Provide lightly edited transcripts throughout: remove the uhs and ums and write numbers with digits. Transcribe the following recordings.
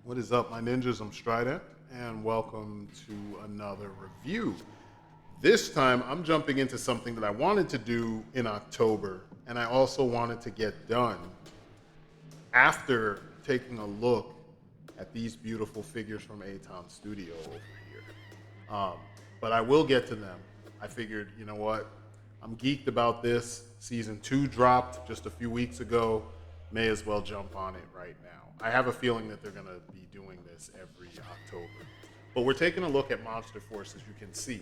What is up, my ninjas? I'm Strident, and welcome to another review. This time, I'm jumping into something that I wanted to do in October, and I also wanted to get done after taking a look at these beautiful figures from A-Town Studio over here. But I will get to them. I figured, you know what? I'm geeked about this. Season 2 dropped just a few weeks ago. May as well jump on it right now. I have a feeling that they're going to be doing this every October. But we're taking a look at Monster Force, as you can see.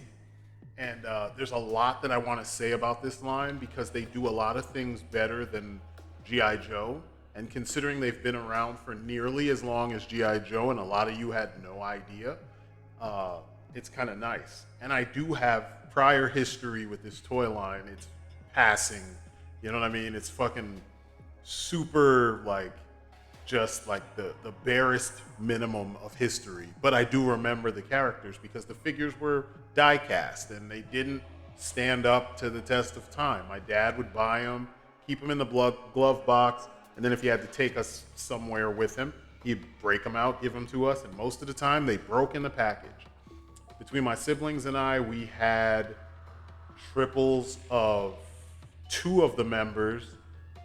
And there's a lot that I want to say about this line because they do a lot of things better than G.I. Joe. And considering they've been around for nearly as long as G.I. Joe, and a lot of you had no idea, it's kind of nice. And I do have prior history with this toy line. It's passing, you know what I mean? It's fucking super, like, just like the barest minimum of history. But I do remember the characters because the figures were die cast and they didn't stand up to the test of time. My dad would buy them, keep them in the glove box, and then if he had to take us somewhere with him, he'd break them out, give them to us, and most of the time they broke in the package. Between my siblings and I, we had triples of 2 of the members.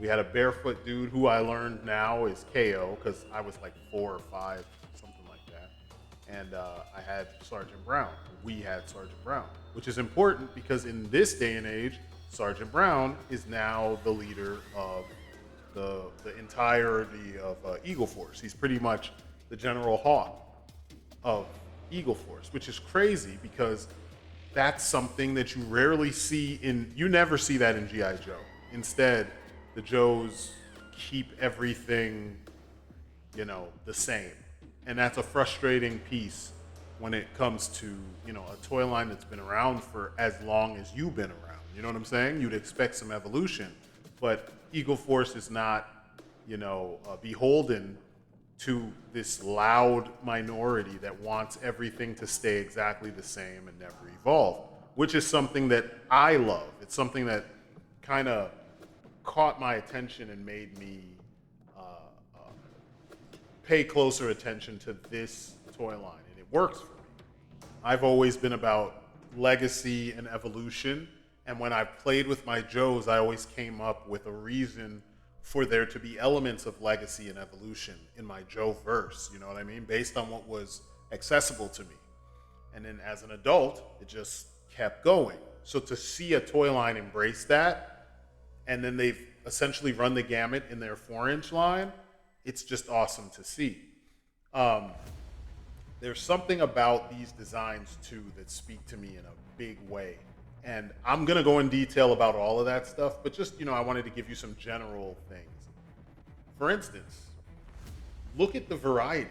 We had a barefoot dude who I learned now is KO because I was like 4 or 5, something like that. And I had Sergeant Brown. We had Sergeant Brown, which is important because in this day and age, Sergeant Brown is now the leader of the entirety of Eagle Force. He's pretty much the General Hawk of Eagle Force, which is crazy because that's something that you rarely see you never see that in G.I. Joe. Instead, the Joes keep everything, the same. And that's a frustrating piece when it comes to, a toy line that's been around for as long as you've been around. You know what I'm saying? You'd expect some evolution. But Eagle Force is not, beholden to this loud minority that wants everything to stay exactly the same and never evolve, which is something that I love. It's something that kind of caught my attention and made me pay closer attention to this toy line, and it works for me. I've always been about legacy and evolution, and when I played with my Joes, I always came up with a reason for there to be elements of legacy and evolution in my Joe verse, you know what I mean? Based on what was accessible to me. And then as an adult, it just kept going. So to see a toy line embrace that, and then they've essentially run the gamut in their 4-inch line, it's just awesome to see. There's something about these designs too that speak to me in a big way. And I'm gonna go in detail about all of that stuff, but just, I wanted to give you some general things. For instance, look at the variety.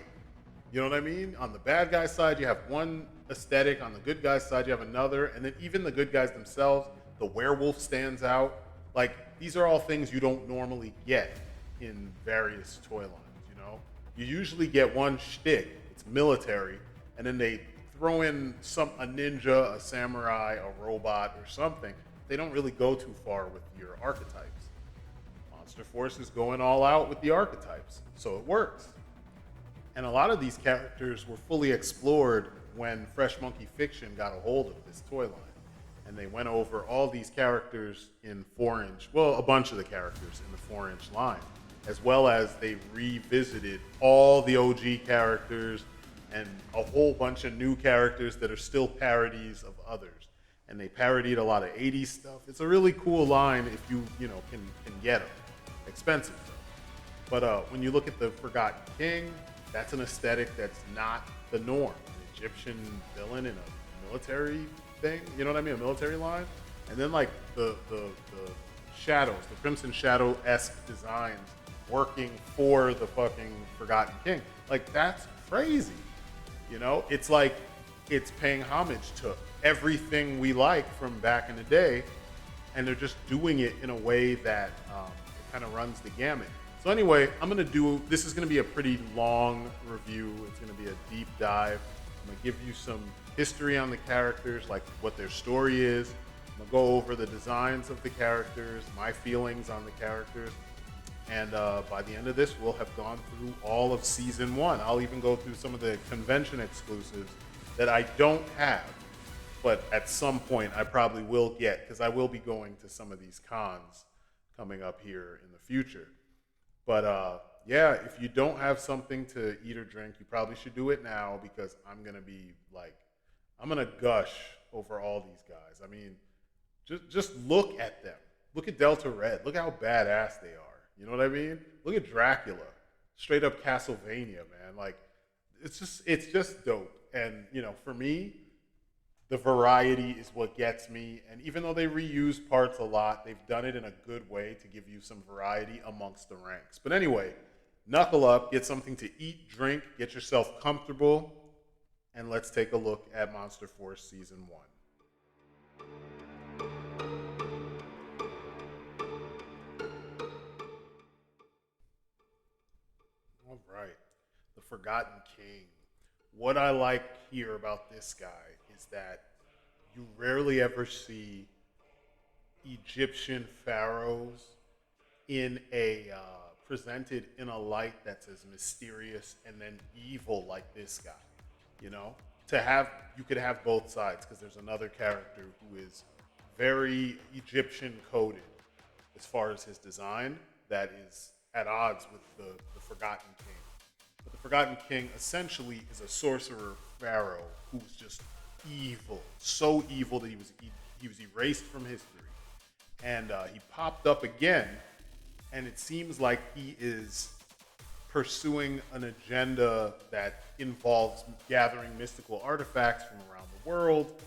You know what I mean? On the bad guy side, you have one aesthetic. On the good guy side, you have another. And then even the good guys themselves, the werewolf stands out. Like, these are all things you don't normally get in various toy lines, You usually get one shtick, it's military, and then they throw in a ninja, a samurai, a robot, or something. They don't really go too far with your archetypes. Monster Force is going all out with the archetypes, so it works. And a lot of these characters were fully explored when Fresh Monkey Fiction got a hold of this toy line. And they went over all these characters in 4-inch, well, a bunch of the characters in the 4-inch line, as well as they revisited all the OG characters and a whole bunch of new characters that are still parodies of others. And they parodied a lot of 80s stuff. It's a really cool line if you, can get them. Expensive though. But when you look at the Forgotten King, that's an aesthetic that's not the norm. An Egyptian villain in a military thing, you know what I mean? A military line. And then like the shadows, the Crimson Shadow-esque designs working for the fucking Forgotten King. Like, that's crazy. It's like it's paying homage to everything we like from back in the day, and they're just doing it in a way that it kind of runs the gamut. So anyway, this is gonna be a pretty long review. It's gonna be a deep dive. I'm gonna give you some history on the characters, like what their story is. I'm gonna go over the designs of the characters, my feelings on the characters, And by the end of this, we'll have gone through all of season one. I'll even go through some of the convention exclusives that I don't have, but at some point I probably will get, because I will be going to some of these cons coming up here in the future. But yeah, if you don't have something to eat or drink, you probably should do it now, because I'm gonna be like, I'm gonna gush over all these guys. I mean, just look at them. Look at Delta Red. Look how badass they are. You know what I mean? Look at Dracula. Straight up Castlevania, man. Like, it's just dope. And for me, the variety is what gets me. And even though they reuse parts a lot, they've done it in a good way to give you some variety amongst the ranks. But anyway, knuckle up, get something to eat, drink, get yourself comfortable, and let's take a look at Monster Force Season 1. All right, the Forgotten King. What I like here about this guy is that you rarely ever see Egyptian pharaohs in a presented in a light that's as mysterious and then evil like this guy. You know, to have you could have both sides, because there's another character who is very Egyptian coded as far as his design, that is at odds with the Forgotten King. But the Forgotten King essentially is a sorcerer pharaoh who's just evil, so evil that he was erased from history, and he popped up again, and it seems like he is pursuing an agenda that involves gathering mystical artifacts from around the world,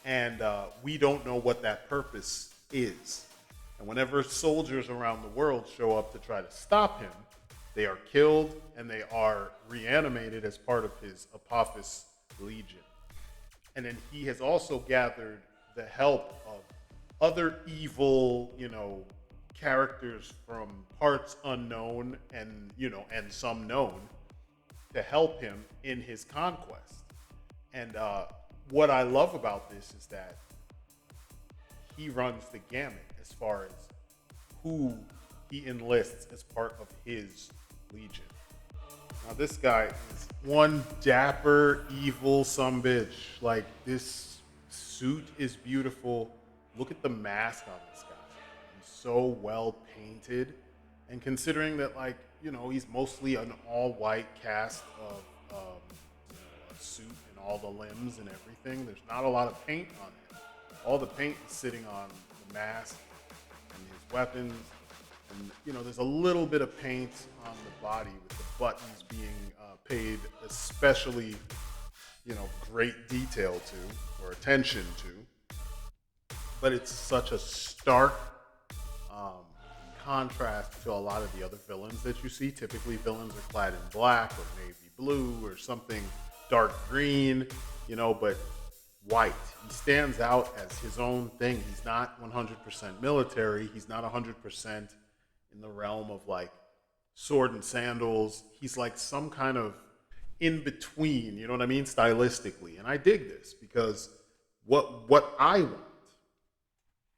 and we don't know what that purpose is. And whenever soldiers around the world show up to try to stop him, they are killed and they are reanimated as part of his Apophis Legion. And then he has also gathered the help of other evil, characters from parts unknown and some known, to help him in his conquest. And what I love about this is that he runs the gamut as far as who he enlists as part of his legion. Now this guy is one dapper, evil sumbitch. Like, this suit is beautiful. Look at the mask on this guy. He's so well painted. And considering that, he's mostly an all-white cast of a suit and all the limbs and everything, there's not a lot of paint on him. All the paint is sitting on the mask and his weapons. And, there's a little bit of paint on the body, with the buttons being paid especially, great detail to, or attention to. But it's such a stark contrast to a lot of the other villains that you see. Typically, villains are clad in black or navy blue or something dark green, but white. He stands out as his own thing. He's not 100% military. He's not 100% in the realm of sword and sandals. He's like some kind of in between, you know what I mean, stylistically. And I dig this, because what I want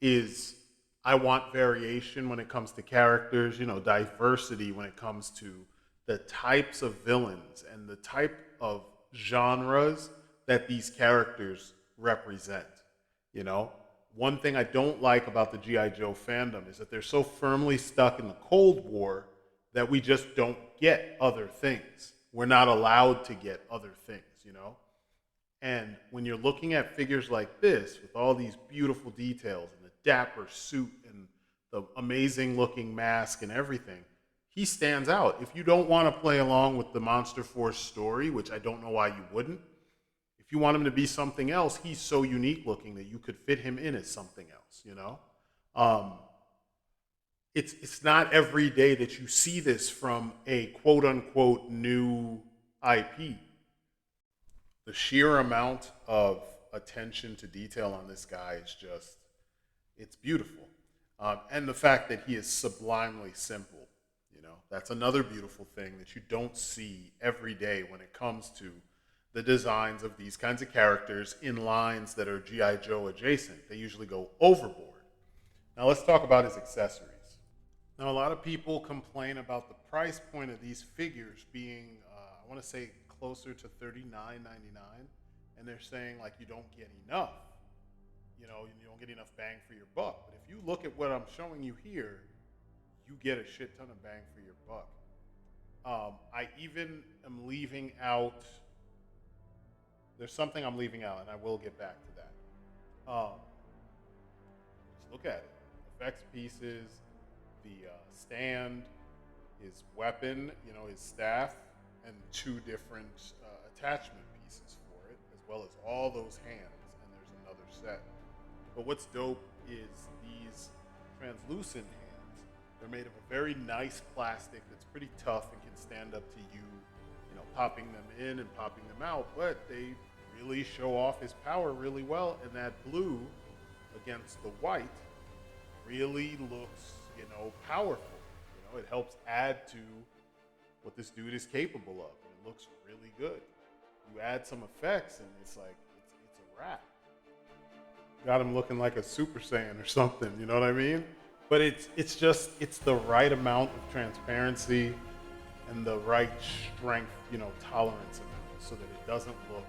is, I want variation when it comes to characters, diversity when it comes to the types of villains and the type of genres that these characters represent. One thing I don't like about the G.I. Joe fandom is that they're so firmly stuck in the Cold War that we just don't get other things. We're not allowed to get other things, And when you're looking at figures like this, with all these beautiful details and the dapper suit and the amazing looking mask and everything, he stands out. If you don't want to play along with the Monster Force story, which I don't know why you wouldn't, if you want him to be something else, he's so unique looking that you could fit him in as something else, It's not every day that you see this from a quote unquote new IP. The sheer amount of attention to detail on this guy is just, it's beautiful. And the fact that he is sublimely simple, that's another beautiful thing that you don't see every day when it comes to the designs of these kinds of characters in lines that are G.I. Joe adjacent. They usually go overboard. Now let's talk about his accessories. Now, a lot of people complain about the price point of these figures being, I want to say, closer to $39.99, and they're saying like you don't get enough. You don't get enough bang for your buck. But if you look at what I'm showing you here, you get a shit ton of bang for your buck. I even am leaving out. There's something I'm leaving out, and I will get back to that. Just look at it. Effects pieces, the stand, his weapon, his staff, and two different attachment pieces for it, as well as all those hands. And there's another set. But what's dope is these translucent hands. They're made of a very nice plastic that's pretty tough and can stand up to you, popping them in and popping them out. But they really show off his power really well. And that blue against the white really looks, powerful. It helps add to what this dude is capable of. And it looks really good. You add some effects and it's like, it's a wrap. Got him looking like a Super Saiyan or something, you know what I mean? But it's the right amount of transparency and the right strength, tolerance amount, so that it doesn't look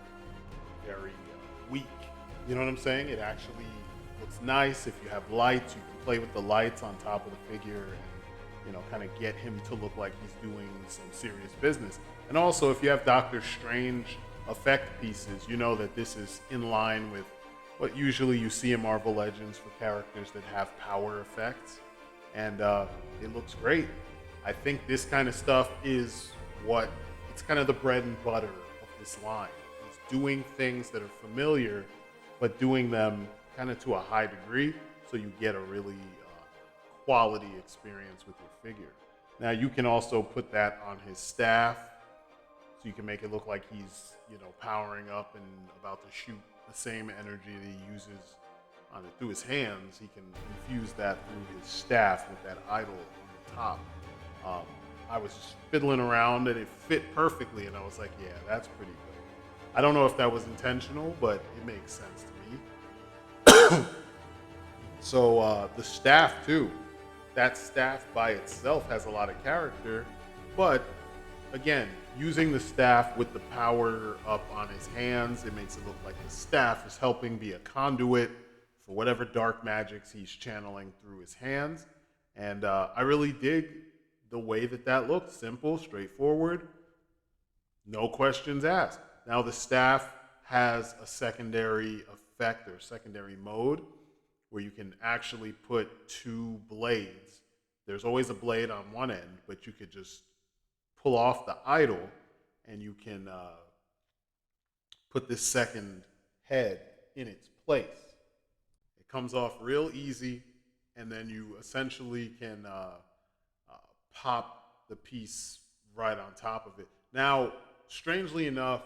very weak. You know what I'm saying? It actually looks nice. If you have lights, you can play with the lights on top of the figure and, kind of get him to look like he's doing some serious business. And also, if you have Doctor Strange effect pieces, you know that this is in line with what usually you see in Marvel Legends for characters that have power effects. And it looks great. I think this kind of stuff is it's kind of the bread and butter of this line. It's doing things that are familiar, but doing them kind of to a high degree, so you get a really quality experience with your figure. Now you can also put that on his staff, so you can make it look like he's, powering up and about to shoot the same energy that he uses through his hands. He can infuse that through his staff with that idol on the top. I was just fiddling around and it fit perfectly, and I was like, yeah, that's pretty good. I don't know if that was intentional, but it makes sense to me. So the staff too. That staff by itself has a lot of character, but again, using the staff with the power up on his hands, it makes it look like the staff is helping be a conduit for whatever dark magics he's channeling through his hands. And I really dig the way that looks. Simple, straightforward, no questions asked. Now the staff has a secondary effect or secondary mode where you can actually put two blades. There's always a blade on one end, but you could just pull off the idol and you can put this second head in its place. It comes off real easy, and then you essentially can pop the piece right on top of it. Now, strangely enough,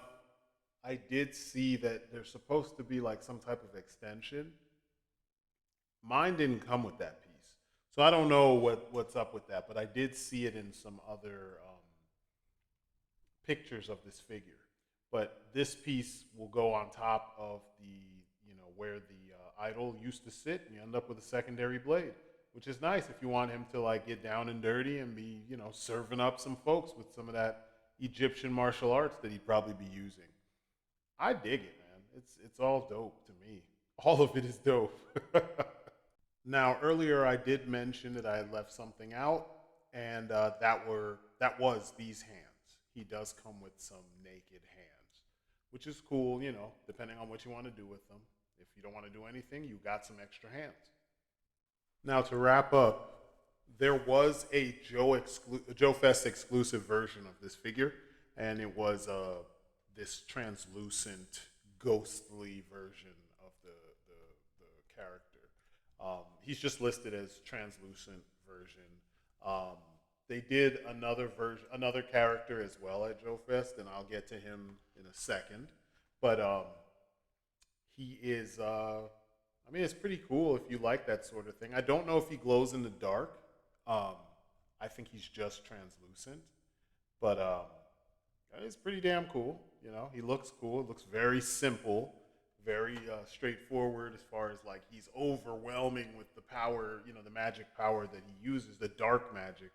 I did see that there's supposed to be like some type of extension. Mine didn't come with that piece, so I don't know what's up with that, but I did see it in some other pictures of this figure. But this piece will go on top of the, where the idol used to sit, and you end up with a secondary blade, which is nice if you want him to like get down and dirty and be, serving up some folks with some of that Egyptian martial arts that he'd probably be using. I dig it, man. It's all dope to me. All of it is dope. Now, earlier I did mention that I had left something out, and that was these hands. He does come with some naked hands, which is cool, depending on what you want to do with them. If you don't want to do anything, you got some extra hands. Now, to wrap up, there was a Joe Fest exclusive version of this figure, and it was this translucent, ghostly version of the character. He's just listed as translucent version. They did another character as well at Joe Fest, and I'll get to him in a second. But he is, it's pretty cool if you like that sort of thing. I don't know if he glows in the dark. I think he's just translucent, but it's pretty damn cool. He looks cool. It looks very simple, very straightforward as far as like he's overwhelming with the power, the magic power that he uses, the dark magic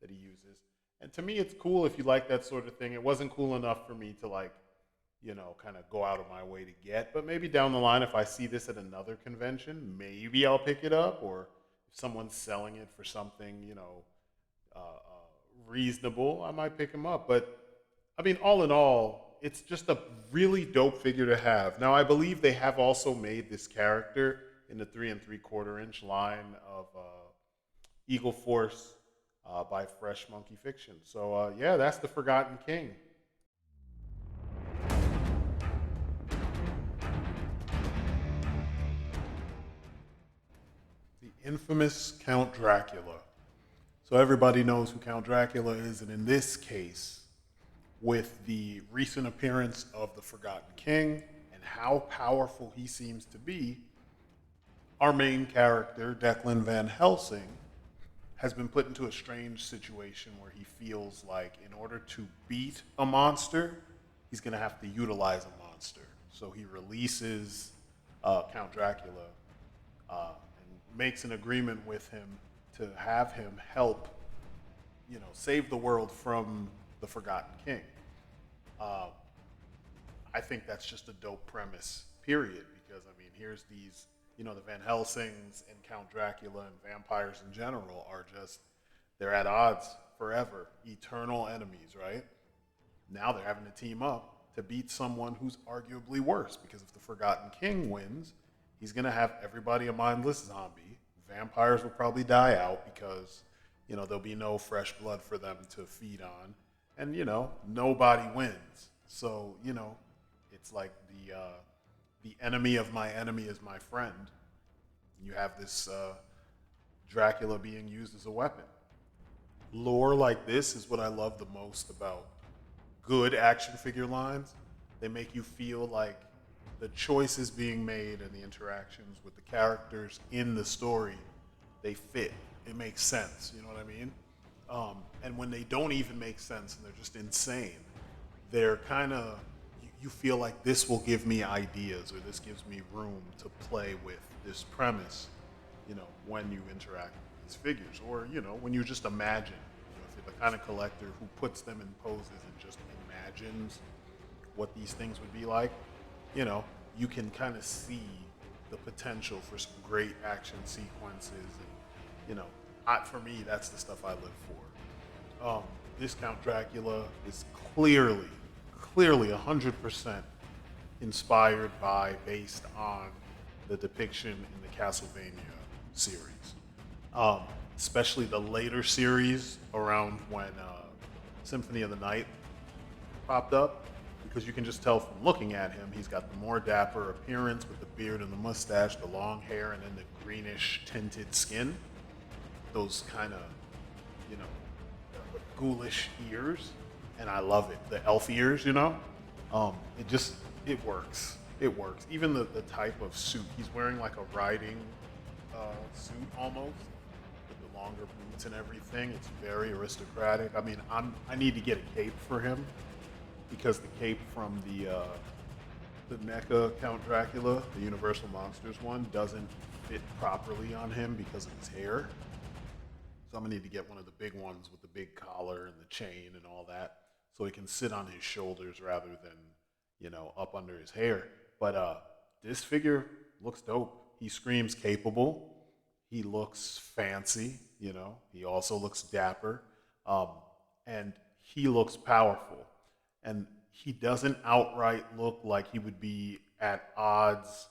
that he uses. And to me, it's cool if you like that sort of thing. It wasn't cool enough for me to like, kind of go out of my way to get. But maybe down the line, if I see this at another convention, maybe I'll pick it up. Or if someone's selling it for something, reasonable, I might pick him up. But I mean, all in all, it's just a really dope figure to have. Now, I believe they have also made this character in the 3 3/4 inch line of Eagle Force by Fresh Monkey Fiction. So, yeah, that's the Forgotten King. The infamous Count Dracula. So, everybody knows who Count Dracula is, and in this case, with the recent appearance of the Forgotten King and how powerful he seems to be, our main character, Declan Van Helsing, has been put into a strange situation where he feels like in order to beat a monster, he's going to have to utilize a monster. So he releases Count Dracula and makes an agreement with him to have him help, save the world from the Forgotten King. Uh, I think that's just a dope premise, period. Because I mean, here's these, the Van Helsings and Count Dracula and vampires in general are they're at odds forever, eternal enemies, right? Now they're having to team up to beat someone who's arguably worse. Because if the Forgotten King wins, he's gonna have everybody a mindless zombie. Vampires will probably die out because, there'll be no fresh blood for them to feed on, and nobody wins. So it's like the enemy of my enemy is my friend. You have this Dracula being used as a weapon. Lore like this is what I love the most about good action figure lines. They make you feel like the choices being made and the interactions with the characters in the story, they fit. It makes sense. You know what I mean? And when they don't even make sense and they're just insane, they're kind of, you feel like this will give me ideas or this gives me room to play with this premise, when you interact with these figures, or, when you just imagine, if you're the kind of collector who puts them in poses and just imagines what these things would be like, you can kind of see the potential for some great action sequences. And, for me, that's the stuff I live for. This Count Dracula is clearly 100% inspired by, based on the depiction in the Castlevania series. Especially the later series around when Symphony of the Night popped up, because you can just tell from looking at him, he's got the more dapper appearance with the beard and the mustache, the long hair, and then the greenish tinted skin. Those kind of, ghoulish ears. And I love it. The elf ears, it works. It works. Even the type of suit. He's wearing like a riding suit almost, with the longer boots and everything. It's very aristocratic. I mean, I need to get a cape for him, because the cape from the NECA Count Dracula, the Universal Monsters one, doesn't fit properly on him because of his hair. So I'm gonna need to get one of the big ones with the big collar and the chain and all that, so he can sit on his shoulders rather than, up under his hair. But this figure looks dope. He screams capable. He looks fancy, He also looks dapper. And he looks powerful. And he doesn't outright look like he would be at odds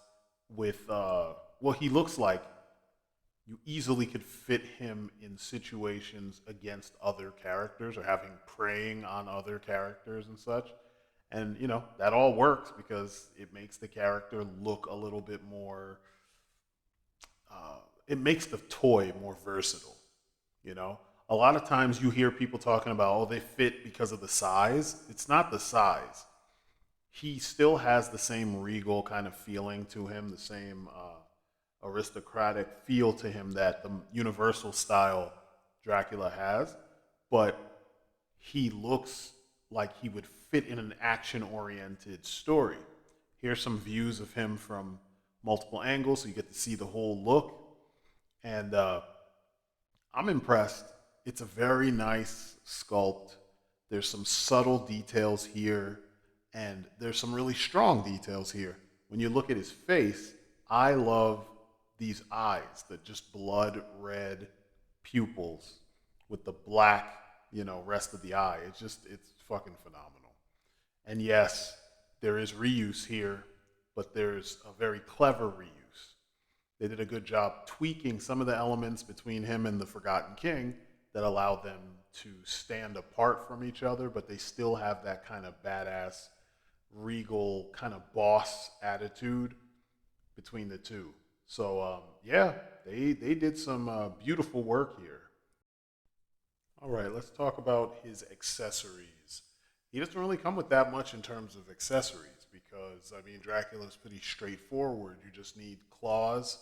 with, he looks like you easily could fit him in situations against other characters, or having preying on other characters and such. And, that all works because it makes the character look a little bit more, it makes the toy more versatile, A lot of times you hear people talking about, oh, they fit because of the size. It's not the size. He still has the same regal kind of feeling to him, the same aristocratic feel to him that the Universal style Dracula has, but he looks like he would fit in an action-oriented story. Here's some views of him from multiple angles, so you get to see the whole look. And I'm impressed. It's a very nice sculpt. There's some subtle details here, and there's some really strong details here. When you look at his face, I love these eyes, the just blood red pupils with the black, rest of the eye. It's fucking phenomenal. And yes, there is reuse here, but there's a very clever reuse. They did a good job tweaking some of the elements between him and the Forgotten King that allow them to stand apart from each other, but they still have that kind of badass, regal, kind of boss attitude between the two. So yeah, they did some beautiful work here. All right, let's talk about his accessories. He doesn't really come with that much in terms of accessories because, I mean, Dracula's pretty straightforward. You just need claws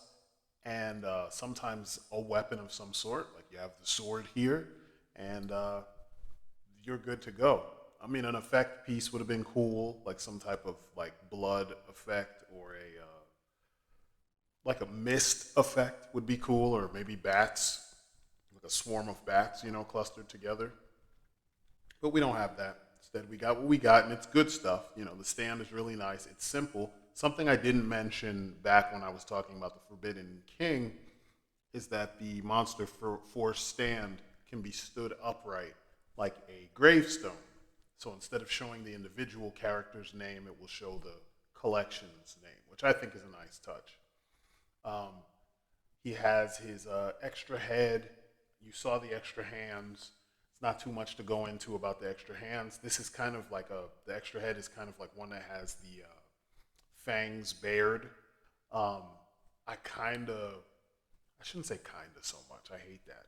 and sometimes a weapon of some sort. Like you have the sword here, and you're good to go. I mean, an effect piece would have been cool, like some type of like blood effect or a like a mist effect would be cool, or maybe bats, like a swarm of bats, clustered together. But we don't have that. Instead, we got what we got, and it's good stuff. The stand is really nice. It's simple. Something I didn't mention back when I was talking about the Forbidden King is that the Monster Force stand can be stood upright like a gravestone. So instead of showing the individual character's name, it will show the collection's name, which I think is a nice touch. He has his extra head. You saw the extra hands. It's not too much to go into about the extra hands. This is kind of like the extra head is kind of like one that has the fangs bared. I shouldn't say kinda so much. I hate that.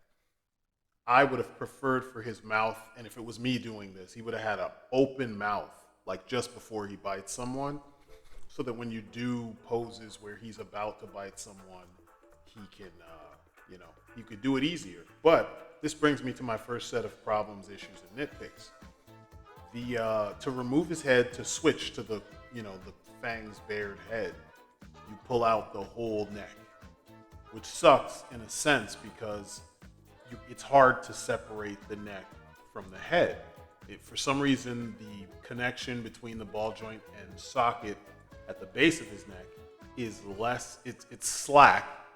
I would have preferred for his mouth, and if it was me doing this, he would have had an open mouth, like just before he bites someone, so that when you do poses where he's about to bite someone, he can, you could do it easier. But this brings me to my first set of problems, issues, and nitpicks. To remove his head, to switch to the fangs bared head, you pull out the whole neck, which sucks in a sense because it's hard to separate the neck from the head. For some reason, the connection between the ball joint and socket at the base of his neck is less, it's slack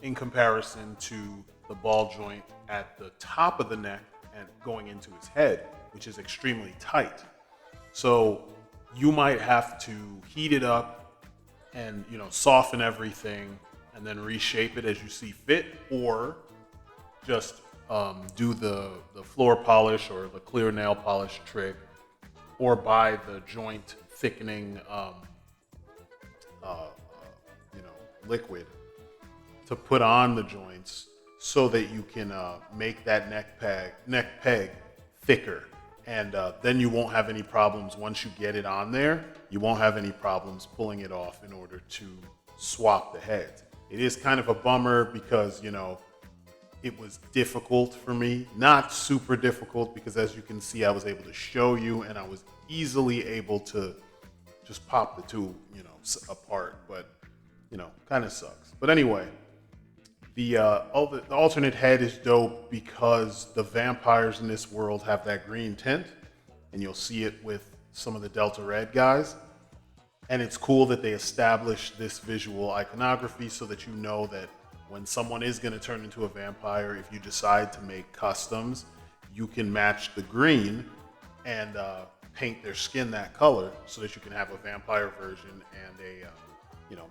in comparison to the ball joint at the top of the neck and going into his head, which is extremely tight. So you might have to heat it up and soften everything and then reshape it as you see fit, or just do the floor polish or the clear nail polish trick, or buy the joint thickening liquid to put on the joints so that you can make that neck peg thicker. And then you won't have any problems once you get it on there. You won't have any problems pulling it off in order to swap the heads. It is kind of a bummer because, it was difficult for me. Not super difficult because, as you can see, I was able to show you and I was easily able to just pop the two, apart. But, kind of sucks. But anyway, the alternate head is dope because the vampires in this world have that green tint, and you'll see it with some of the Delta Red guys. And it's cool that they established this visual iconography so that you know that when someone is going to turn into a vampire, if you decide to make customs, you can match the green and paint their skin that color so that you can have a vampire version and a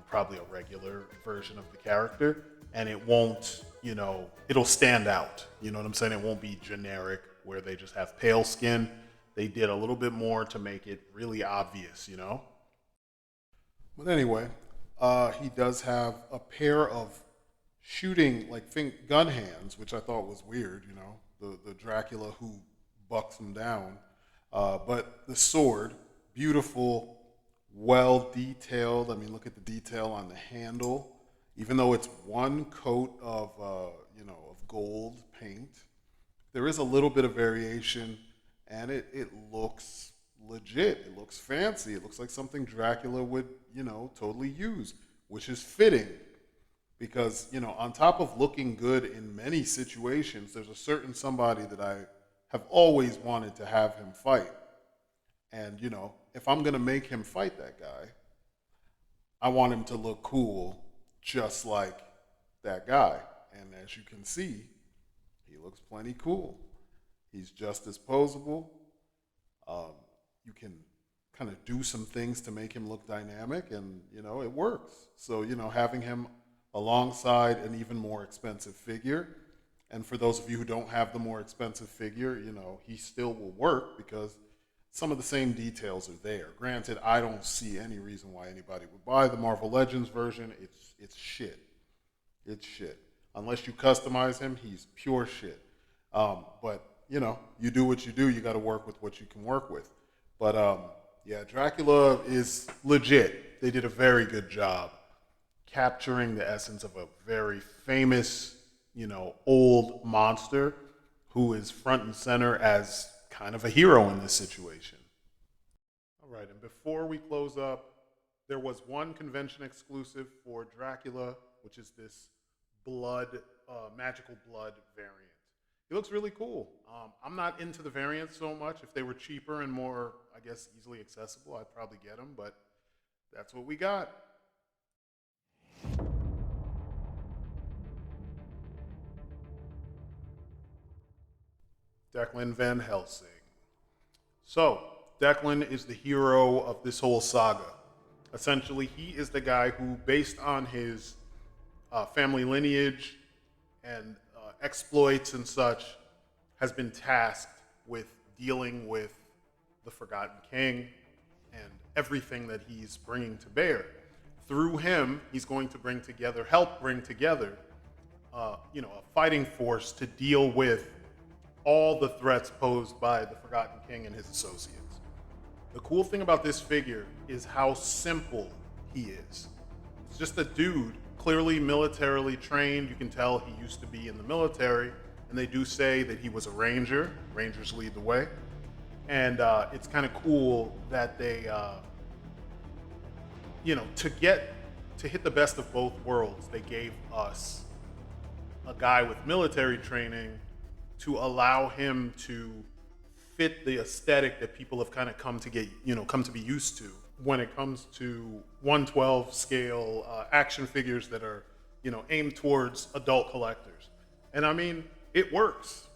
probably a regular version of the character, and it won't, it'll stand out. You know what I'm saying? It won't be generic where they just have pale skin. They did a little bit more to make it really obvious, But anyway, he does have a pair of shooting gun hands, which I thought was weird, the Dracula who bucks him down. But the sword, beautiful, well detailed. I mean, look at the detail on the handle. Even though it's one coat of of gold paint, there is a little bit of variation, and it looks legit. It looks fancy. It looks like something Dracula would, totally use, which is fitting because, on top of looking good in many situations, there's a certain somebody that I have always wanted to have him fight. And, if I'm going to make him fight that guy, I want him to look cool just like that guy. And as you can see, he looks plenty cool. He's just as posable. You can kind of do some things to make him look dynamic, and it works. So having him alongside an even more expensive figure, and for those of you who don't have the more expensive figure, he still will work because some of the same details are there. Granted, I don't see any reason why anybody would buy the Marvel Legends version. It's shit. It's shit. Unless you customize him, he's pure shit. But you do what you do. You got to work with what you can work with. But yeah, Dracula is legit. They did a very good job capturing the essence of a very famous, old monster who is front and center as kind of a hero in this situation. All right, and before we close up, there was one convention exclusive for Dracula, which is this blood, magical blood variant. He looks really cool. I'm not into the variants so much. If they were cheaper and more, I guess, easily accessible, I'd probably get them, but that's what we got. Declan Van Helsing. So, Declan is the hero of this whole saga. Essentially, he is the guy who, based on his family lineage and exploits and such, has been tasked with dealing with the Forgotten King and everything that he's bringing to bear. Through him, he's going to help bring together, a fighting force to deal with all the threats posed by the Forgotten King and his associates. The cool thing about this figure is how simple he is. It's just a dude, clearly militarily trained. You can tell he used to be in the military, and they do say that he was a ranger. Rangers lead the way. And it's kind of cool that they, to hit the best of both worlds, they gave us a guy with military training to allow him to fit the aesthetic that people have kind of come to be used to when it comes to 1/12 scale action figures that are, aimed towards adult collectors. And I mean, it works.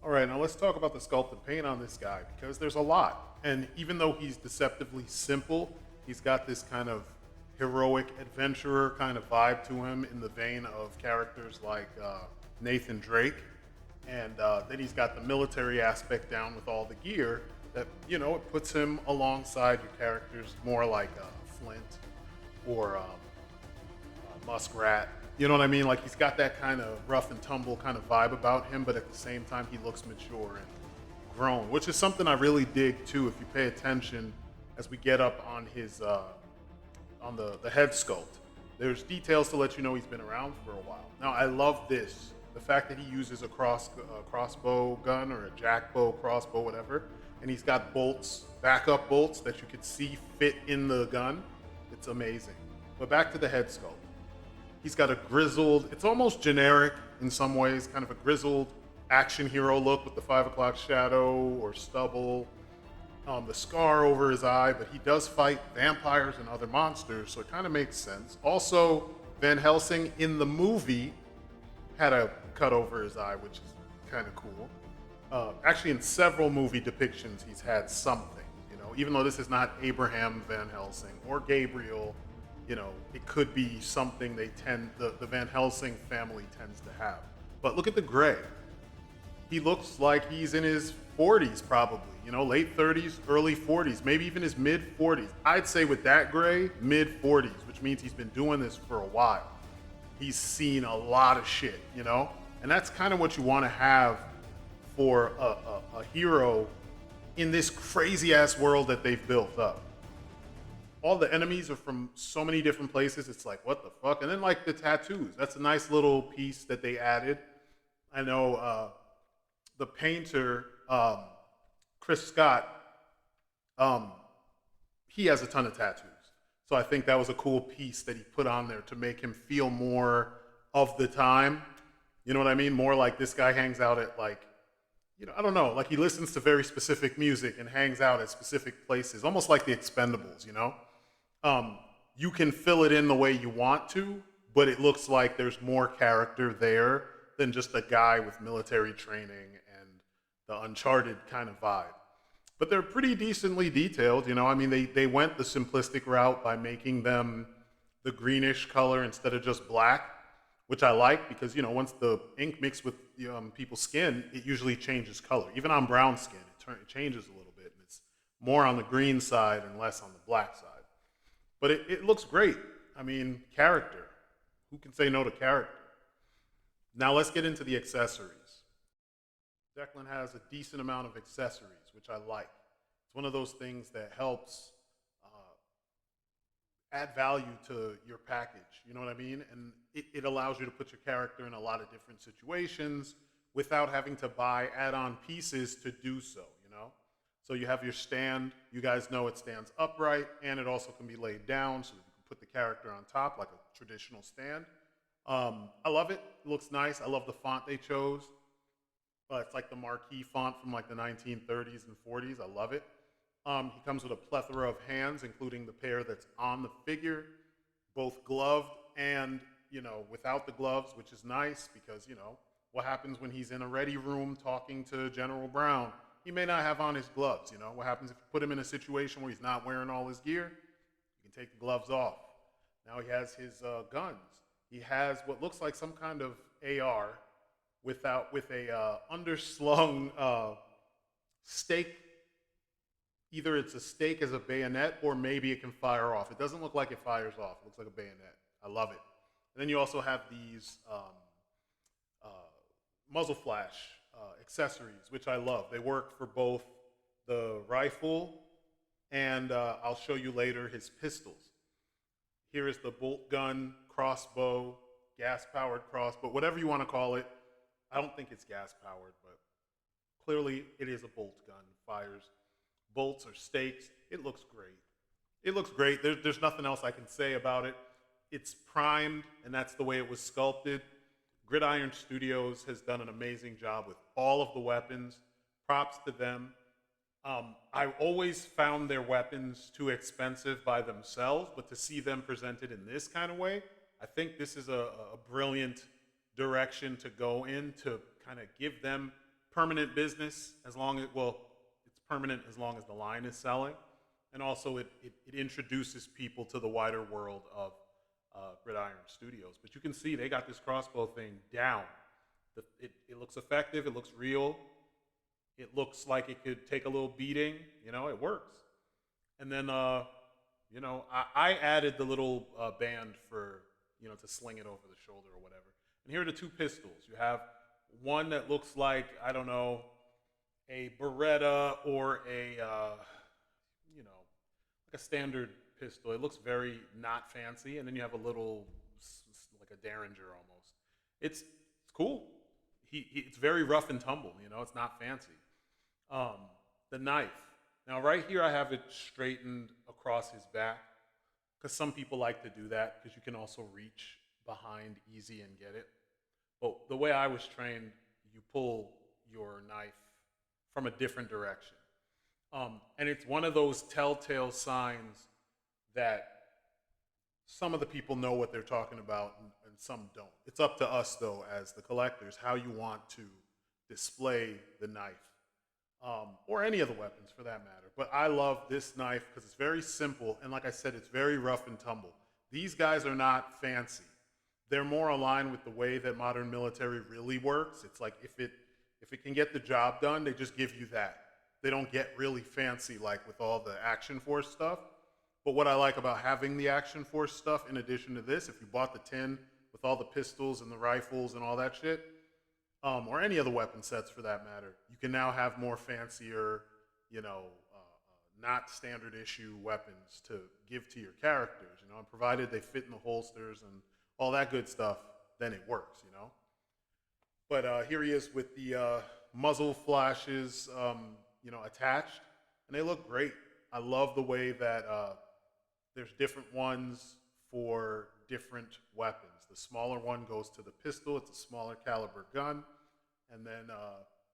All right, now let's talk about the sculpt and paint on this guy, because there's a lot. And even though he's deceptively simple, he's got this kind of heroic adventurer kind of vibe to him in the vein of characters like Nathan Drake. And then he's got the military aspect down with all the gear that, it puts him alongside your characters more like Flint or Muskrat. You know what I mean? Like, he's got that kind of rough and tumble kind of vibe about him, but at the same time, he looks mature and grown, which is something I really dig too. If you pay attention as we get up on his on the head sculpt, there's details to let you know he's been around for a while. Now, I love this. The fact that he uses a crossbow gun or a jackbow crossbow, whatever, and he's got bolts, backup bolts that you could see fit in the gun. It's amazing. But back to the head sculpt. He's got a grizzled, it's almost generic in some ways, kind of a grizzled action hero look with the 5 o'clock shadow or stubble, the scar over his eye, but he does fight vampires and other monsters, so it kind of makes sense. Also, Van Helsing in the movie had a cut over his eye, which is kind of cool. Actually, in several movie depictions, he's had something, even though this is not Abraham Van Helsing or Gabriel, it could be something the Van Helsing family tends to have. But look at the gray. He looks like he's in his 40s probably, late 30s, early 40s, maybe even his mid 40s. I'd say with that gray, mid 40s, which means he's been doing this for a while. He's seen a lot of shit, And that's kind of what you want to have for a hero in this crazy ass world that they've built up. All the enemies are from so many different places. It's like, what the fuck? And then like the tattoos. That's a nice little piece that they added. I know the painter, Chris Scott, Um, he has a ton of tattoos. So I think that was a cool piece that he put on there to make him feel more of the time. You know what I mean? More like this guy hangs out at like, I don't know, like he listens to very specific music and hangs out at specific places, almost like the Expendables. Um, you can fill it in the way you want to, but it looks like there's more character there than just a guy with military training and the Uncharted kind of vibe. But they're pretty decently detailed. I mean, they went the simplistic route by making them the greenish color instead of just black, which I like because once the ink mixed with people's skin, it usually changes color. Even on brown skin, it changes a little bit, and it's more on the green side and less on the black side. But it looks great. I mean, character. Who can say no to character? Now let's get into the accessories. Declan has a decent amount of accessories, which I like. It's one of those things that helps add value to your package. You know what I mean? And it allows you to put your character in a lot of different situations without having to buy add-on pieces to do so. So you have your stand. You guys know it stands upright, and it also can be laid down so that you can put the character on top like a traditional stand. I love it. It looks nice. I love the font they chose. It's like the marquee font from like the 1930s and 40s. I love it. He comes with a plethora of hands, including the pair that's on the figure, both gloved and, without the gloves, which is nice because, what happens when he's in a ready room talking to General Brown? He may not have on his gloves. What happens if you put him in a situation where he's not wearing all his gear? You can take the gloves off. Now he has his guns. He has what looks like some kind of AR with a underslung stake. Either it's a stake as a bayonet, or maybe it can fire off. It doesn't look like it fires off. It looks like a bayonet. I love it. And then you also have these uh, muzzle flash accessories, which I love. They work for both the rifle and I'll show you later his pistols. Here is the bolt gun, crossbow, gas-powered crossbow, whatever you want to call it. I don't think it's gas-powered, but clearly it is a bolt gun. Fires bolts or stakes. It looks great. It looks great. There's nothing else I can say about it. It's primed, and that's the way it was sculpted. Gridiron Studios has done an amazing job with all of the weapons. Props to them. I always found their weapons too expensive by themselves, but to see them presented in this kind of way, I think this is a brilliant direction to go in to kind of give them permanent business as long as, well, it's permanent as long as the line is selling. And also it introduces people to the wider world of Gridiron Studios. But you can see they got this crossbow thing down. It looks effective. It looks real. It looks like it could take a little beating. It works. And then, I added the little band for, to sling it over the shoulder or whatever. And here are the two pistols. You have one that looks like, I don't know, a Beretta or a, like a standard pistol. It looks very not fancy. And then you have a little, like a Derringer almost. It's cool. It's very rough and tumble. It's not fancy. The knife. Now, right here, I have it straightened across his back because some people like to do that because you can also reach behind easy and get it. But the way I was trained, you pull your knife from a different direction. And it's one of those telltale signs that some of the people know what they're talking about and some don't. It's up to us, though, as the collectors, how you want to display the knife. Or any of the weapons for that matter. But I love this knife because it's very simple, and like I said, it's very rough and tumble. These guys are not fancy. They're more aligned with the way that modern military really works. It's like if it can get the job done, they just give you that. They don't get really fancy like with all the Action Force stuff. But what I like about having the Action Force stuff, in addition to this, if you bought the tin with all the pistols and the rifles and all that shit, or any of the weapon sets for that matter, you can now have more fancier, not standard issue weapons to give to your characters, and provided they fit in the holsters and all that good stuff, then it works, But here he is with the muzzle flashes, attached, and they look great. I love the way that there's different ones for different weapons. The smaller one goes to the pistol. It's a smaller caliber gun. And then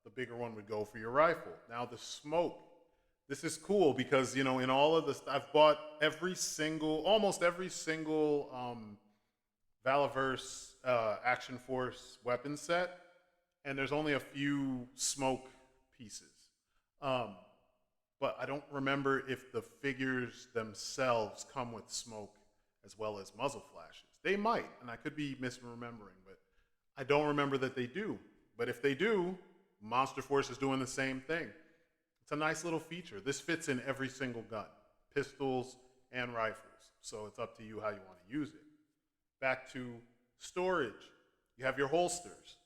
the bigger one would go for your rifle. Now the smoke. This is cool because, you know, in all of this, I've bought almost every single Valaverse Action Force weapon set, and there's only a few smoke pieces. But I don't remember if the figures themselves come with smoke as well as muzzle flashes. They might, and I could be misremembering, but I don't remember that they do. But if they do, Monster Force is doing the same thing. It's a nice little feature. This fits in every single gun, pistols and rifles. So it's up to you how you want to use it. Back to storage. You have your holsters.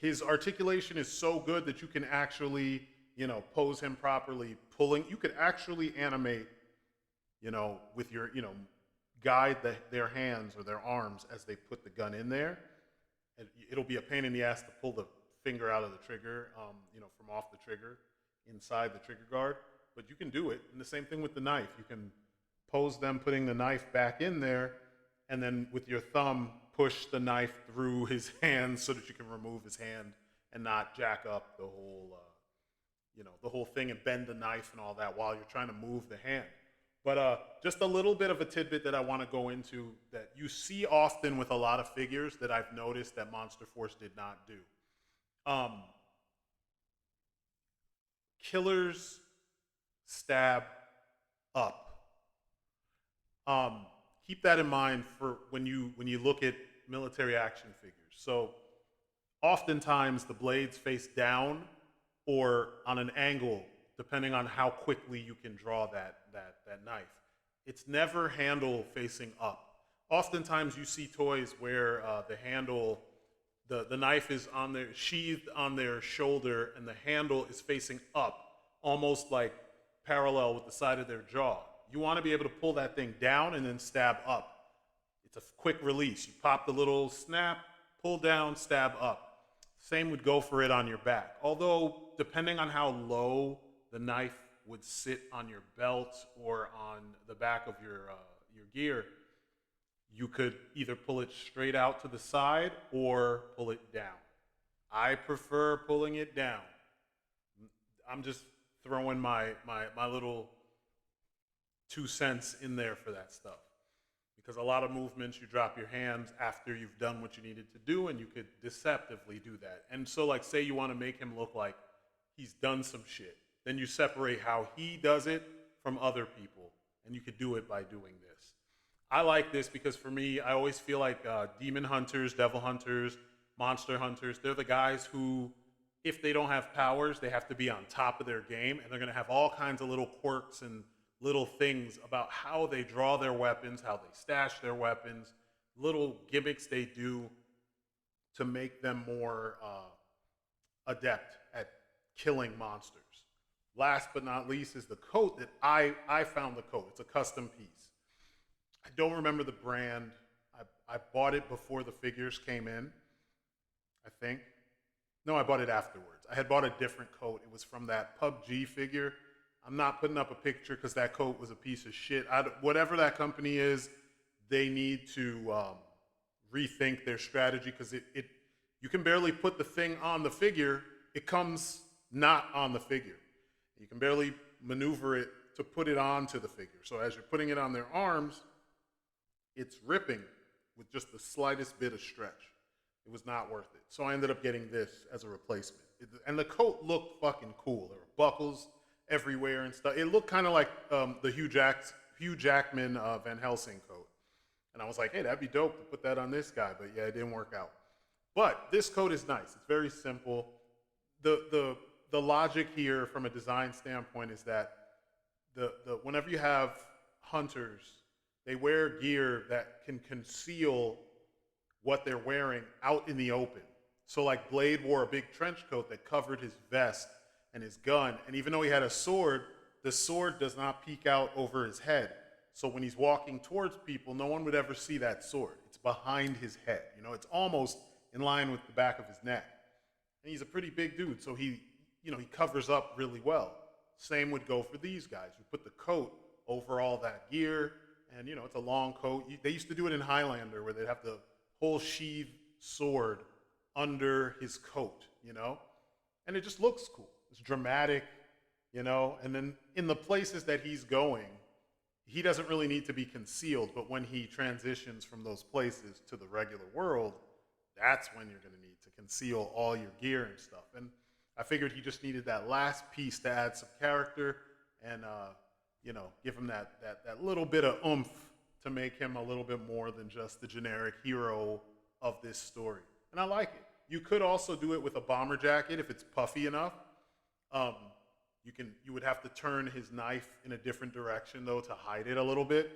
His articulation is so good that you can actually, you know, pose him properly, pulling. You could actually animate, you know, with your, you know, guide their hands or their arms as they put the gun in there. And it'll be a pain in the ass to pull the finger out of the trigger, you know, from off the trigger inside the trigger guard, but you can do it. And the same thing with the knife. You can pose them putting the knife back in there, and then with your thumb push the knife through his hand so that you can remove his hand and not jack up the whole, you know, the whole thing and bend the knife and all that while you're trying to move the hand. But just a little bit of a tidbit that I want to go into that you see often with a lot of figures that I've noticed that Monster Force did not do. Killers stab up. Keep that in mind for when you look at military action figures. So oftentimes the blades face down or on an angle, depending on how quickly you can draw that knife. It's never handle facing up. Oftentimes you see toys where the handle, the knife is on their sheathed on their shoulder and the handle is facing up, almost like parallel with the side of their jaw. You want to be able to pull that thing down and then stab up. It's a quick release. You pop the little snap, pull down, stab up. Same would go for it on your back. Although, depending on how low the knife would sit on your belt or on the back of your gear, you could either pull it straight out to the side or pull it down. I prefer pulling it down. I'm just throwing my little 2 cents in there for that stuff. Because a lot of movements, you drop your hands after you've done what you needed to do, and you could deceptively do that. And so, like, say you want to make him look like he's done some shit. Then you separate how he does it from other people, and you could do it by doing this. I like this because for me, I always feel like demon hunters, devil hunters, monster hunters, they're the guys who, if they don't have powers, they have to be on top of their game, and they're going to have all kinds of little quirks and little things about how they draw their weapons, how they stash their weapons, little gimmicks they do to make them more adept at killing monsters. Last but not least is the coat that I found the coat. It's a custom piece. I don't remember the brand. I bought it before the figures came in, I think. No, I bought it afterwards. I had bought a different coat. It was from that PUBG figure. I'm not putting up a picture because that coat was a piece of shit. Whatever that company is, they need to rethink their strategy because you can barely put the thing on the figure. It comes not on the figure. You can barely maneuver it to put it onto the figure. So as you're putting it on their arms, it's ripping with just the slightest bit of stretch. It was not worth it. So I ended up getting this as a replacement. And the coat looked fucking cool. There were buckles everywhere and stuff. It looked kind of like the Hugh Jackman Van Helsing coat. And I was like, hey, that'd be dope to put that on this guy. But yeah, it didn't work out. But this coat is nice. It's very simple. The logic here from a design standpoint is that whenever you have hunters, they wear gear that can conceal what they're wearing out in the open. So like Blade wore a big trench coat that covered his vest and his gun, and even though he had a sword, the sword does not peek out over his head. So when he's walking towards people, no one would ever see that sword. It's behind his head. You know, it's almost in line with the back of his neck. And he's a pretty big dude, so he covers up really well. Same would go for these guys. You put the coat over all that gear, and it's a long coat. They used to do it in Highlander where they'd have the whole sheath sword under his coat, and it just looks cool. It's dramatic, and then in the places that he's going, he doesn't really need to be concealed, but when he transitions from those places to the regular world, that's when you're going to need to conceal all your gear and stuff. And I figured he just needed that last piece to add some character and, give him that little bit of oomph to make him a little bit more than just the generic hero of this story. And I like it. You could also do it with a bomber jacket if it's puffy enough. You would have to turn his knife in a different direction though to hide it a little bit.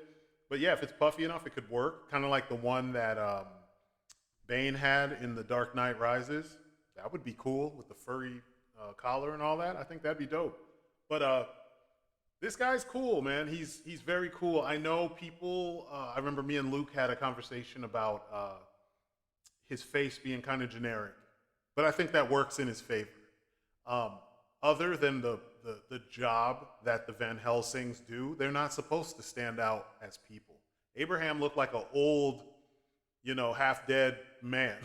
But yeah, if it's puffy enough, it could work. Kind of like the one that Bane had in The Dark Knight Rises. That would be cool with the furry collar and all that. I think that'd be dope. But this guy's cool, man. He's very cool. I know people. I remember me and Luke had a conversation about his face being kind of generic, but I think that works in his favor. Other than the job that the Van Helsings do, they're not supposed to stand out as people. Abraham looked like an old, half-dead man,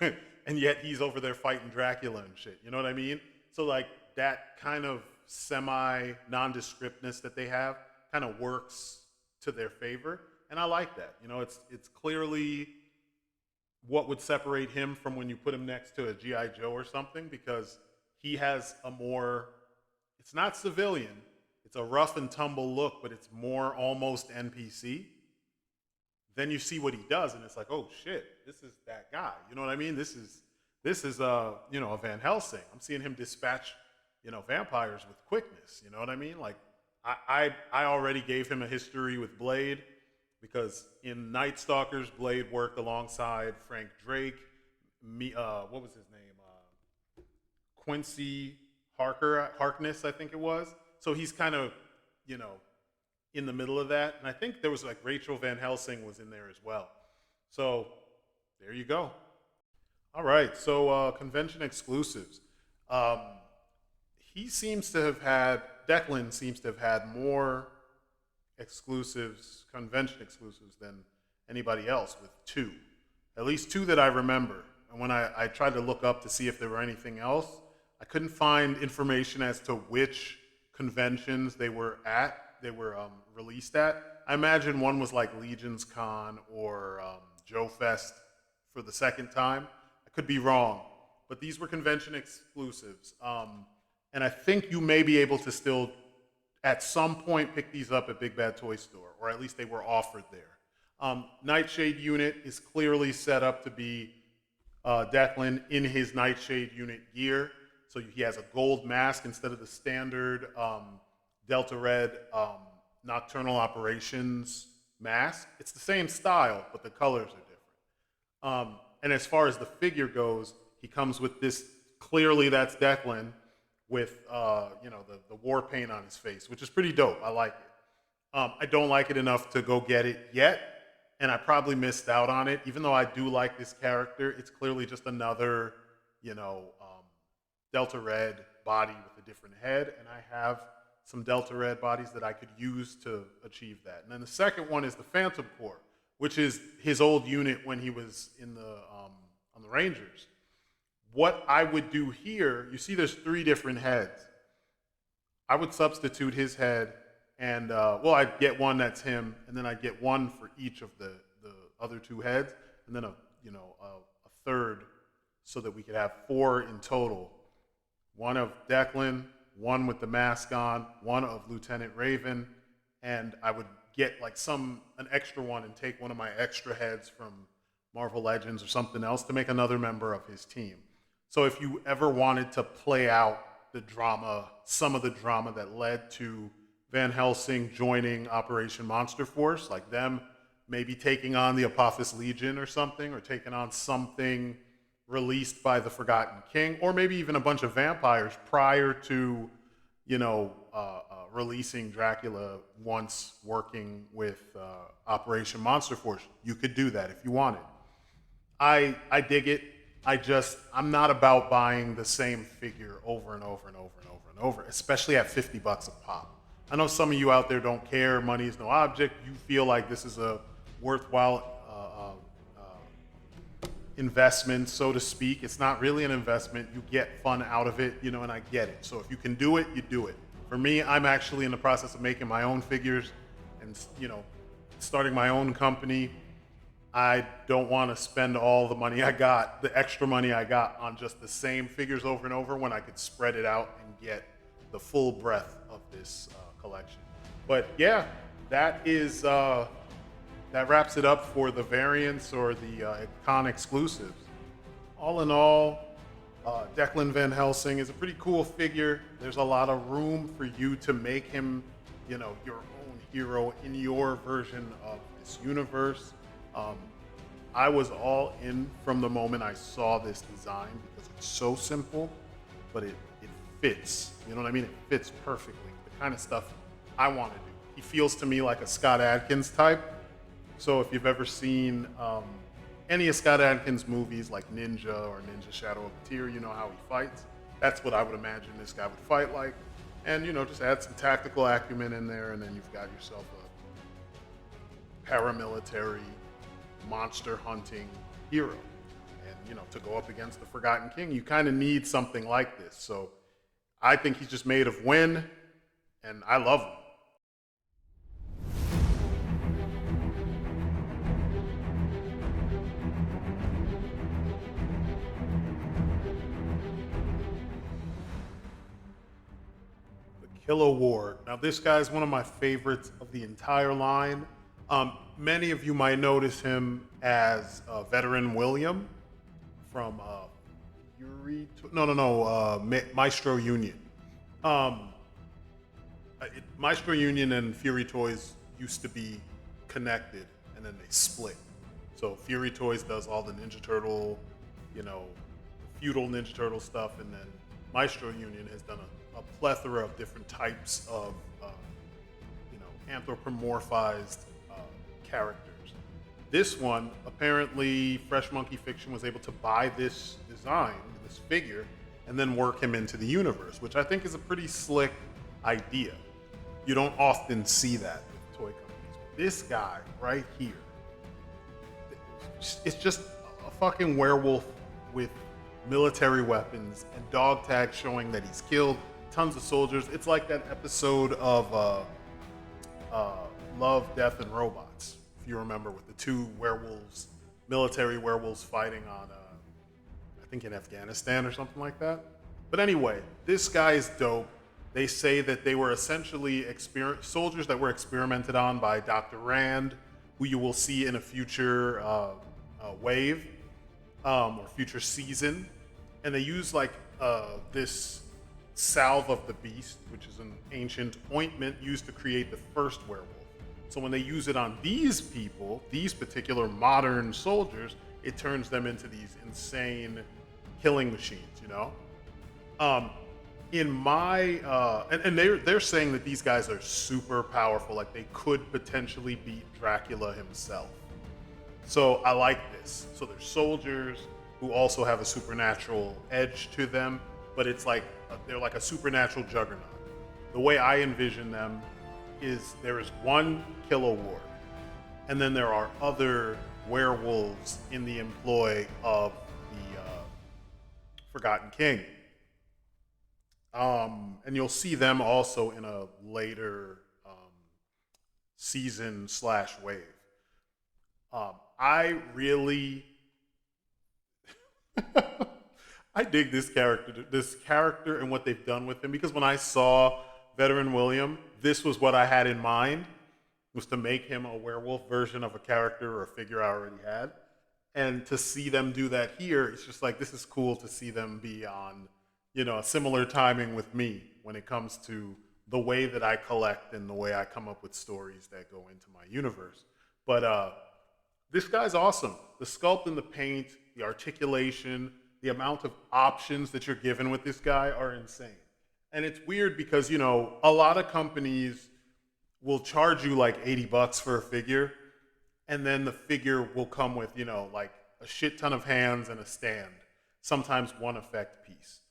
and yet he's over there fighting Dracula and shit. You know what I mean? So like that kind of semi-nondescriptness that they have kind of works to their favor, and I like that. It's clearly what would separate him from when you put him next to a G.I. Joe or something, because he has a more, it's not civilian, it's a rough and tumble look, but it's more almost NPC. Then you see what he does, and it's like, oh shit, this is that guy. You know what I mean? This is a Van Helsing. I'm seeing him dispatch, vampires with quickness. You know what I mean? Like, I already gave him a history with Blade, because in Night Stalkers, Blade worked alongside Frank Drake. What was his name? Quincy Harkness, I think it was. So he's kind of, in the middle of that. And I think there was like Rachel Van Helsing was in there as well. So there you go. All right, so convention exclusives. Declan seems to have had more convention exclusives than anybody else, with 2. At least 2 that I remember. And when I tried to look up to see if there were anything else, I couldn't find information as to which conventions they were released at. I imagine one was like Legion's Con or Joe Fest for the second time. I could be wrong, but these were convention exclusives. And I think you may be able to still, at some point, pick these up at Big Bad Toy Store, or at least they were offered there. Nightshade unit is clearly set up to be Declan in his Nightshade unit gear. So he has a gold mask instead of the standard Delta Red Nocturnal Operations mask. It's the same style, but the colors are different. And as far as the figure goes, he comes with this, clearly that's Declan, with the war paint on his face, which is pretty dope. I like it. I don't like it enough to go get it yet, and I probably missed out on it. Even though I do like this character, it's clearly just another, Delta Red body with a different head, and I have some Delta Red bodies that I could use to achieve that. And then the second one is the Phantom Corps, which is his old unit when he was in on the Rangers. What I would do here, you see there's 3 different heads. I would substitute his head, and I'd get one that's him, and then I'd get one for each of the other 2 heads, and then a third, so that we could have 4 in total. One of Declan, one with the mask on, one of Lieutenant Raven, and I would get like an extra one and take one of my extra heads from Marvel Legends or something else to make another member of his team. So if you ever wanted to play out the drama, some of the drama that led to Van Helsing joining Operation Monster Force, like them maybe taking on the Apophis Legion or something, or taking on something released by the Forgotten King, or maybe even a bunch of vampires prior to, releasing Dracula once working with Operation Monster Force. You could do that if you wanted. I dig it. I'm not about buying the same figure over and over and over and over and over, especially at $50 a pop. I know some of you out there don't care. Money is no object. You feel like this is a worthwhile investment, so to speak. It's not really an investment. You get fun out of it, and I get it. So if you can do it, you do it. For me, I'm actually in the process of making my own figures and, starting my own company. I don't want to spend all the money I got, the extra money I got, on just the same figures over and over when I could spread it out and get the full breadth of this collection. But yeah, that wraps it up for the variants or the con exclusives. All in all, Declan Van Helsing is a pretty cool figure. There's a lot of room for you to make him, your own hero in your version of this universe. I was all in from the moment I saw this design because it's so simple, but it fits. You know what I mean? It fits perfectly. The kind of stuff I want to do. He feels to me like a Scott Adkins type. So if you've ever seen any of Scott Adkins' movies like Ninja or Ninja Shadow of a Tear, you know how he fights. That's what I would imagine this guy would fight like. And, just add some tactical acumen in there, and then you've got yourself a paramilitary, monster hunting hero. And, to go up against the Forgotten King, you kind of need something like this. So I think he's just made of win, and I love him. Kill Award. Now, this guy is one of my favorites of the entire line. Many of you might notice him as veteran William from Maestro Union. Maestro Union and Fury Toys used to be connected, and then they split. So Fury Toys does all the Ninja Turtle, feudal Ninja Turtle stuff, and then Maestro Union has done a plethora of different types of, anthropomorphized characters. This one, apparently, Fresh Monkey Fiction was able to buy this design, this figure, and then work him into the universe, which I think is a pretty slick idea. You don't often see that with toy companies. This guy right here, it's just a fucking werewolf with military weapons and dog tags showing that he's killed tons of soldiers. It's like that episode of Love, Death, and Robots, if you remember, with the two werewolves, military werewolves fighting on, I think in Afghanistan or something like that. But anyway, this guy is dope. They say that they were essentially soldiers that were experimented on by Dr. Rand, who you will see in a future wave or future season. And they use this salve of the beast, which is an ancient ointment used to create the first werewolf. So when they use it on these people, these particular modern soldiers, it turns them into these insane killing machines, In my and they're saying that these guys are super powerful, like they could potentially beat Dracula himself. So I like this. So they're soldiers who also have a supernatural edge to them, but it's like they're like a supernatural juggernaut. The way I envision them is there is one Kill Award, and then there are other werewolves in the employ of the Forgotten King. And you'll see them also in a later season/wave. I really I dig this character and what they've done with him, because when I saw Veteran William, this was what I had in mind, was to make him a werewolf version of a character or a figure I already had. And to see them do that here, it's just like, this is cool to see them be on, a similar timing with me when it comes to the way that I collect and the way I come up with stories that go into my universe. But this guy's awesome. The sculpt and the paint, the articulation, the amount of options that you're given with this guy are insane. And it's weird because, a lot of companies will charge you like $80 for a figure, and then the figure will come with, like a shit ton of hands and a stand. sometimes one effect piece.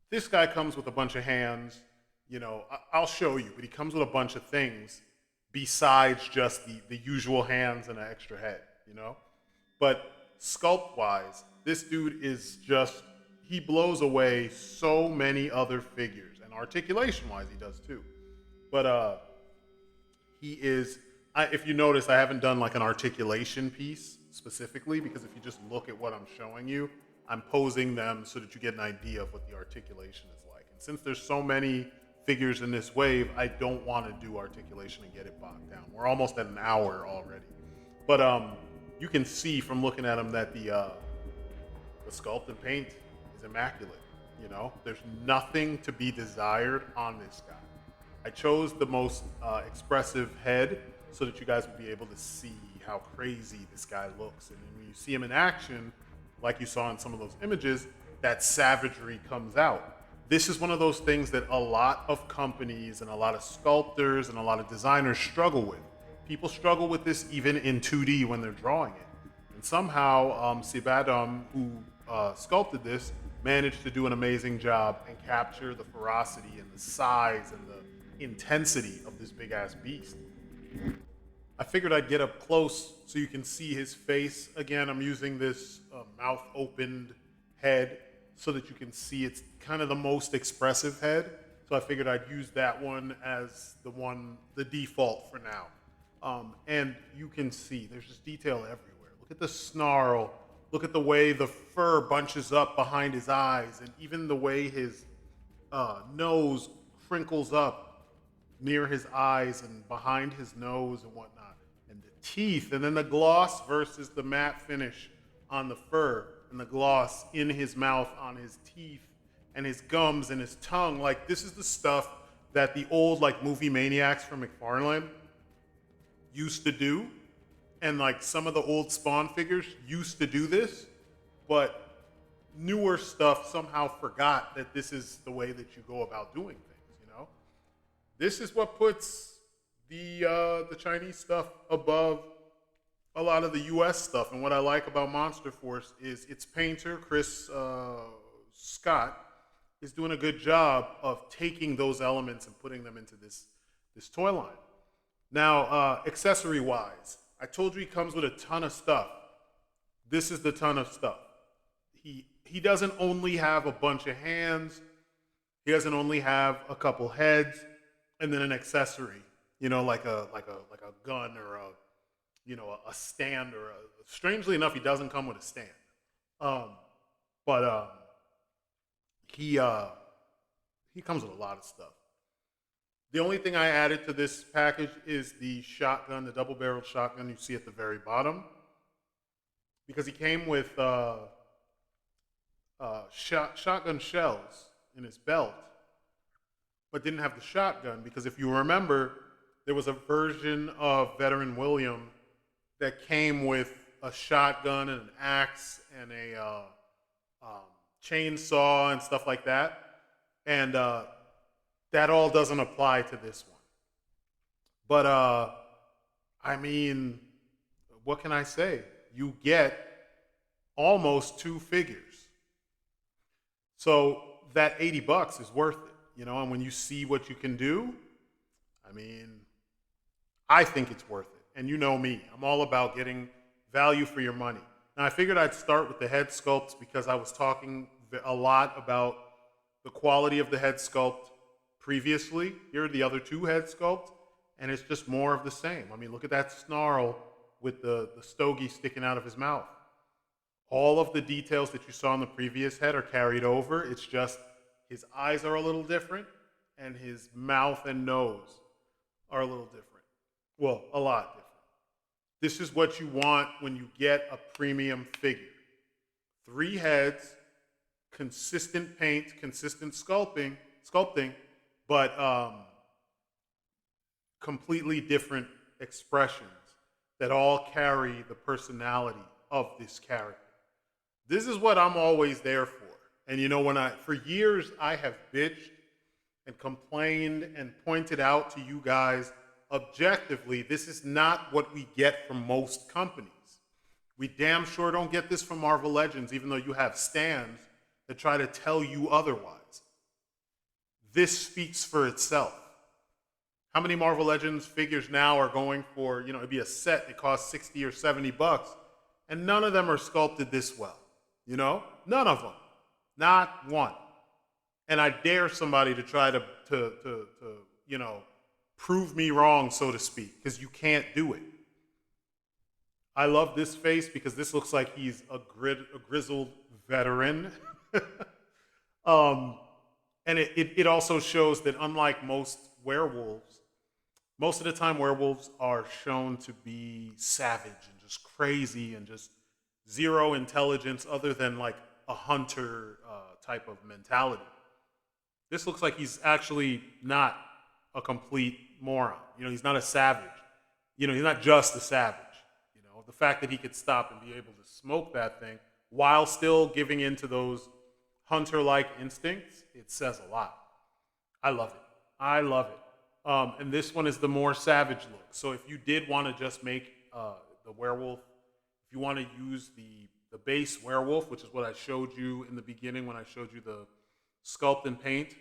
This guy comes with a bunch of hands. I'll show you, but he comes with a bunch of things besides just the usual hands and an extra head. But sculpt wise, this dude is just, he blows away so many other figures, and articulation wise, he does too. But he is, if you notice, I haven't done like an articulation piece specifically, because if you just look at what I'm showing you, I'm posing them so that you get an idea of what the articulation is like. And since there's so many figures in this wave, I don't want to do articulation and get it bogged down. We're almost at an hour already. But you can see from looking at him that the sculpt and paint is immaculate. There's nothing to be desired on this guy. I chose the most expressive head so that you guys would be able to see how crazy this guy looks. And when you see him in action, like you saw in some of those images, that savagery comes out. This is one of those things that a lot of companies and a lot of sculptors and a lot of designers struggle with. People struggle with this even in 2D when they're drawing it. And somehow Sibadam, who sculpted this, managed to do an amazing job and capture the ferocity and the size and the intensity of this big ass beast. I figured I'd get up close so you can see his face. Again, I'm using this mouth opened head so that you can see it's kind of the most expressive head. So I figured I'd use that one as the default for now. And you can see there's just detail everywhere. Look at the snarl. Look at the way the fur bunches up behind his eyes, and even the way his nose crinkles up near his eyes and behind his nose and whatnot. And the teeth, and then the gloss versus the matte finish on the fur, and the gloss in his mouth on his teeth and his gums and his tongue. Like, this is the stuff that the old movie maniacs from McFarlane used to do. And some of the old Spawn figures used to do this, but newer stuff somehow forgot that this is the way that you go about doing things. This is what puts the Chinese stuff above a lot of the US stuff. And what I like about Monster Force is its painter, Chris Scott, is doing a good job of taking those elements and putting them into this toy line. Now, accessory-wise, I told you he comes with a ton of stuff. This is the ton of stuff. He doesn't only have a bunch of hands. He doesn't only have a couple heads and then an accessory, like a gun or a stand or strangely enough, he doesn't come with a stand. But he comes with a lot of stuff. The only thing I added to this package is the shotgun, the double-barreled shotgun you see at the very bottom, because he came with shotgun shells in his belt, but didn't have the shotgun, because if you remember, there was a version of Veteran William that came with a shotgun and an axe and a chainsaw and stuff like that, and that all doesn't apply to this one. But, I mean, what can I say? You get almost 2 figures. So that $80 is worth it, and when you see what you can do, I mean, I think it's worth it. And you know me, I'm all about getting value for your money. Now, I figured I'd start with the head sculpts because I was talking a lot about the quality of the head sculpt previously. Here are the other 2 head sculpts, and it's just more of the same. I mean, look at that snarl with the stogie sticking out of his mouth. All of the details that you saw in the previous head are carried over. It's just his eyes are a little different, and his mouth and nose are a little different. Well, a lot different. This is what you want when you get a premium figure. 3 heads, consistent paint, consistent sculpting, but completely different expressions that all carry the personality of this character. This is what I'm always there for. And for years I have bitched and complained and pointed out to you guys objectively, this is not what we get from most companies. We damn sure don't get this from Marvel Legends, even though you have stands that try to tell you otherwise. This speaks for itself. How many Marvel Legends figures now are going for, it'd be a set that costs 60 or 70 bucks, and none of them are sculpted this well. None of them. Not one. And I dare somebody to try to prove me wrong, so to speak, because you can't do it. I love this face because this looks like he's a grizzled veteran. And it also shows that unlike most werewolves, most of the time werewolves are shown to be savage and just crazy and just zero intelligence other than like a hunter type of mentality. This looks like he's actually not a complete moron. He's not a savage. He's not just a savage. The fact that he could stop and be able to smoke that thing while still giving into those hunter-like instincts, it says a lot. I love it. I love it. And this one is the more savage look. So if you did want to just make the werewolf, if you want to use the base werewolf, which is what I showed you in the beginning when I showed you the sculpt and paint,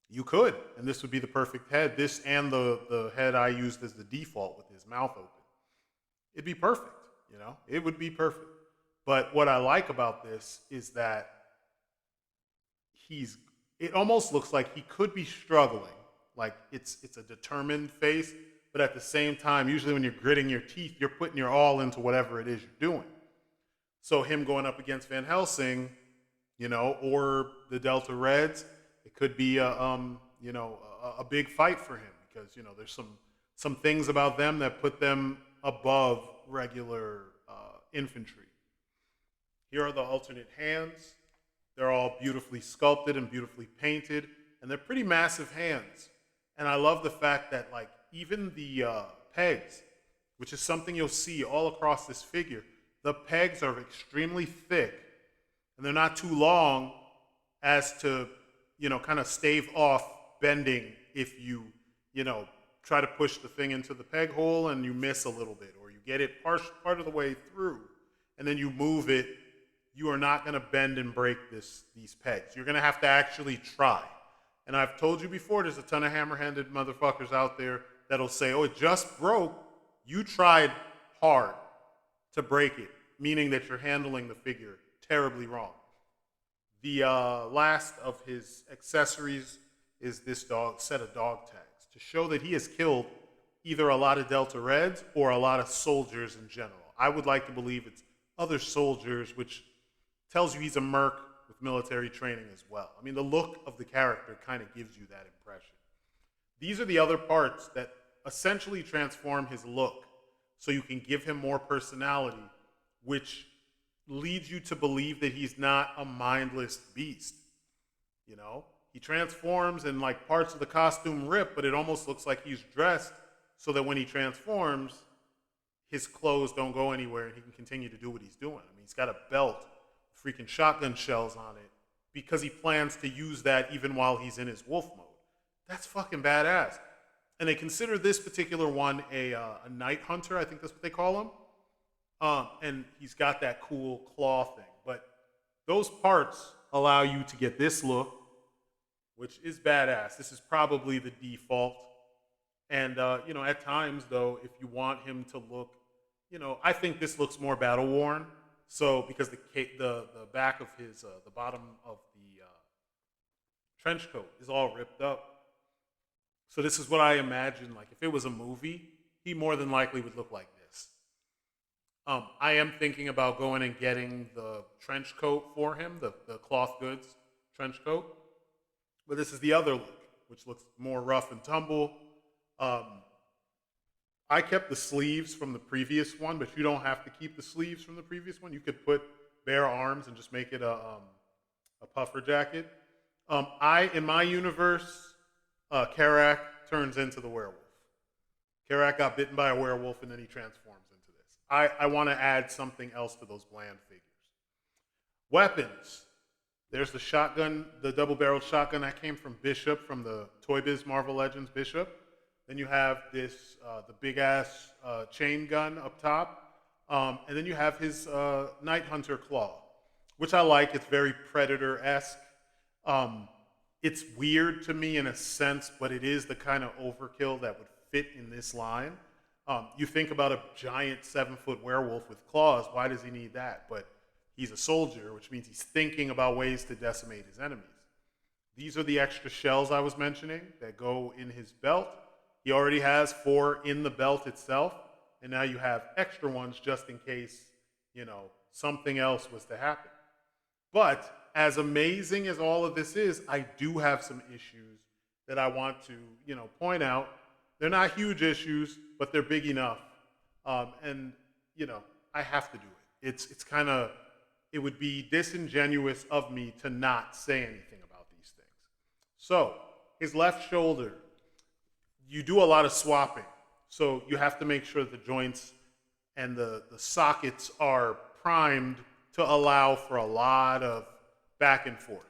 you could. And this would be the perfect head. This and the head I used as the default with his mouth open. It'd be perfect, It would be perfect. But what I like about this is that it almost looks like he could be struggling. Like it's a determined face, but at the same time, usually when you're gritting your teeth, you're putting your all into whatever it is you're doing. So him going up against Van Helsing, or the Delta Reds, it could be a big fight for him because, there's some things about them that put them above regular infantry. Here are the alternate hands. They're all beautifully sculpted and beautifully painted, and they're pretty massive hands. And I love the fact that, like, even the pegs, which is something you'll see all across this figure, the pegs are extremely thick, and they're not too long as to, kind of stave off bending if you, try to push the thing into the peg hole and you miss a little bit, or you get it part of the way through, and then you move it. You are not going to bend and break these pegs. You're going to have to actually try. And I've told you before, there's a ton of hammer-handed motherfuckers out there that'll say, oh, it just broke. You tried hard to break it, meaning that you're handling the figure terribly wrong. The last of his accessories is this set of dog tags to show that he has killed either a lot of Delta Reds or a lot of soldiers in general. I would like to believe it's other soldiers, which tells you he's a merc with military training as well. I mean, the look of the character kind of gives you that impression. These are the other parts that essentially transform his look so you can give him more personality, which leads you to believe that he's not a mindless beast. He transforms and like parts of the costume rip, but it almost looks like he's dressed so that when he transforms, his clothes don't go anywhere and he can continue to do what he's doing. I mean, he's got a belt, freaking shotgun shells on it, because he plans to use that even while he's in his wolf mode. That's fucking badass. And they consider this particular one a night hunter, I think that's what they call him. And he's got that cool claw thing. But those parts allow you to get this look, which is badass. This is probably the default. And, at times, though, if you want him to look, I think this looks more battle-worn. So, because the back of his, the bottom of the trench coat is all ripped up. So this is what I imagine, like, if it was a movie, he more than likely would look like this. I am thinking about going and getting the trench coat for him, the cloth goods trench coat. But this is the other look, which looks more rough and tumble. I kept the sleeves from the previous one, but you don't have to keep the sleeves from the previous one. You could put bare arms and just make it a puffer jacket. In my universe, Karak turns into the werewolf. Karak got bitten by a werewolf and then he transforms into this. I want to add something else to those bland figures. Weapons. There's the shotgun, the double-barreled shotgun that came from Bishop, from the Toy Biz Marvel Legends Bishop. Then you have this, the big-ass chain gun up top. And then you have his Night Hunter claw, which I like. It's very Predator-esque. Um, it's weird to me in a sense, but it is the kind of overkill that would fit in this line. You think about a giant 7-foot werewolf with claws. Why does he need that? But he's a soldier, which means he's thinking about ways to decimate his enemies. These are the extra shells I was mentioning that go in his belt. He already has 4 in the belt itself, and now you have extra ones just in case, something else was to happen. But as amazing as all of this is, I do have some issues that I want to, point out. They're not huge issues, but they're big enough. And, I have to do it. It's kind of, it would be disingenuous of me to not say anything about these things. So, his left shoulder, you do a lot of swapping. So you have to make sure the joints and the sockets are primed to allow for a lot of back and forth.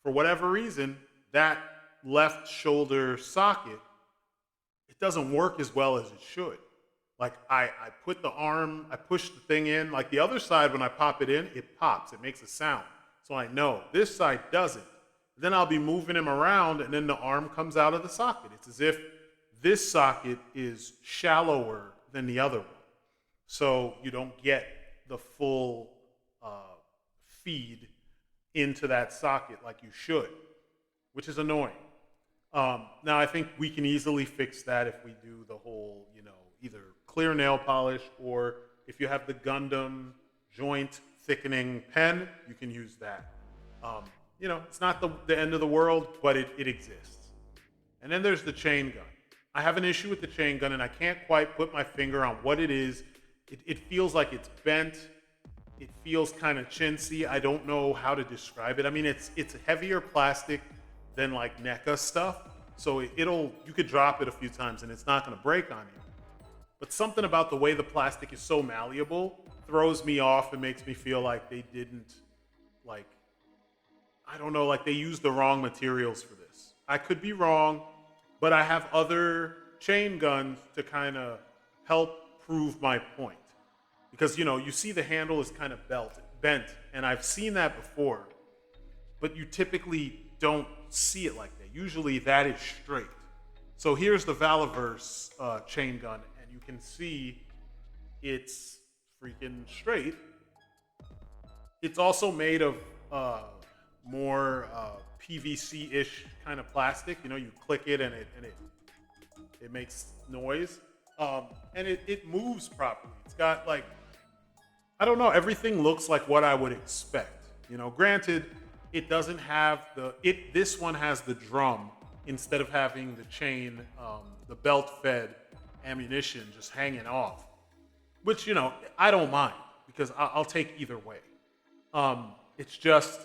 For whatever reason, that left shoulder socket, it doesn't work as well as it should. Like I put the arm, I push the thing in. Like the other side, when I pop it in, it pops. It makes a sound. So I know this side doesn't. Then I'll be moving him around, and then the arm comes out of the socket. It's as if this socket is shallower than the other one. So you don't get the full feed into that socket like you should, which is annoying. Now, I think we can easily fix that if we do the whole, either clear nail polish, or if you have the Gundam joint thickening pen, you can use that. It's not the end of the world, but it exists. And then there's the chain gun. I have an issue with the chain gun, and I can't quite put my finger on what it is. It feels like it's bent. It feels kind of chintzy. I don't know how to describe it. I mean, it's heavier plastic than like NECA stuff, so you could drop it a few times and it's not going to break on you. But something about the way the plastic is so malleable throws me off and makes me feel like they didn't, they used the wrong materials for this. I could be wrong, but I have other chain guns to kind of help prove my point. Because, you see the handle is kind of bent, and I've seen that before, but you typically don't see it like that. Usually that is straight. So here's the Valaverse chain gun, and you can see it's freaking straight. It's also made of more PVC-ish kind of plastic. You click it and it makes noise. And it moves properly. It's got everything looks like what I would expect. Granted, it doesn't have this one has the drum instead of having the chain, the belt-fed ammunition just hanging off, which, I don't mind because I'll take either way. It's just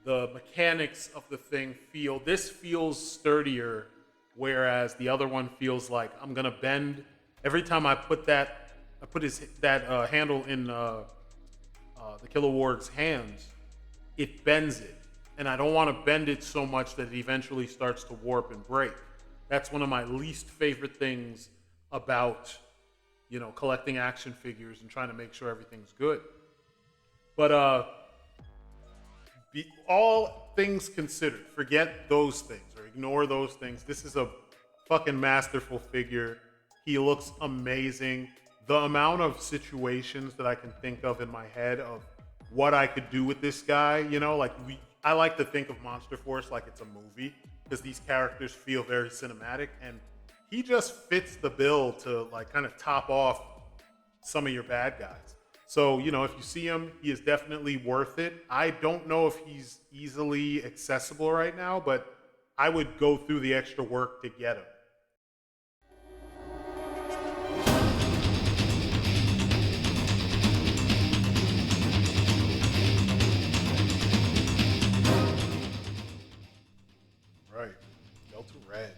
the mechanics of the thing this feels sturdier, whereas the other one feels like I'm gonna bend every time I put that handle in the Killer Warg's hands. It bends it, and I don't want to bend it so much that it eventually starts to warp and break. That's one of my least favorite things about, collecting action figures and trying to make sure everything's good. But all things considered, forget those things or ignore those things. This is a fucking masterful figure. He looks amazing. The amount of situations that I can think of in my head of what I could do with this guy, I like to think of Monster Force like it's a movie because these characters feel very cinematic, and he just fits the bill to kind of top off some of your bad guys. So, if you see him, he is definitely worth it. I don't know if he's easily accessible right now, but I would go through the extra work to get him. Right, Delta Red.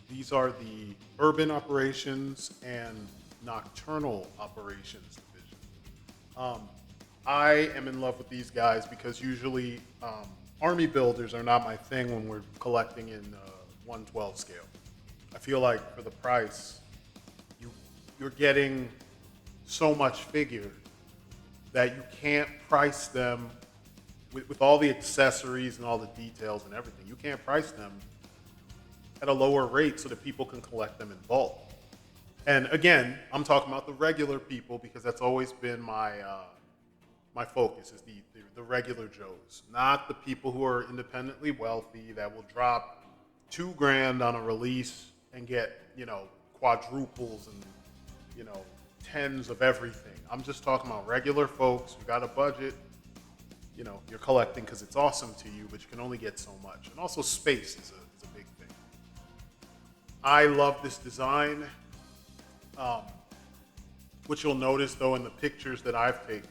These are the urban operations and nocturnal operations division. I am in love with these guys because usually army builders are not my thing when we're collecting in 112 scale. I feel like for the price, you're getting so much figure that you can't price them with all the accessories and all the details and everything. You can't price them at a lower rate so that people can collect them in bulk. And again, I'm talking about the regular people because that's always been my focus is the regular Joes, not the people who are independently wealthy that will drop $2,000 on a release and get quadruples and tens of everything. I'm just talking about regular folks who got a budget. You're collecting because it's awesome to you, but you can only get so much. And also space is a big thing. I love this design. What you'll notice though in the pictures that I've taken,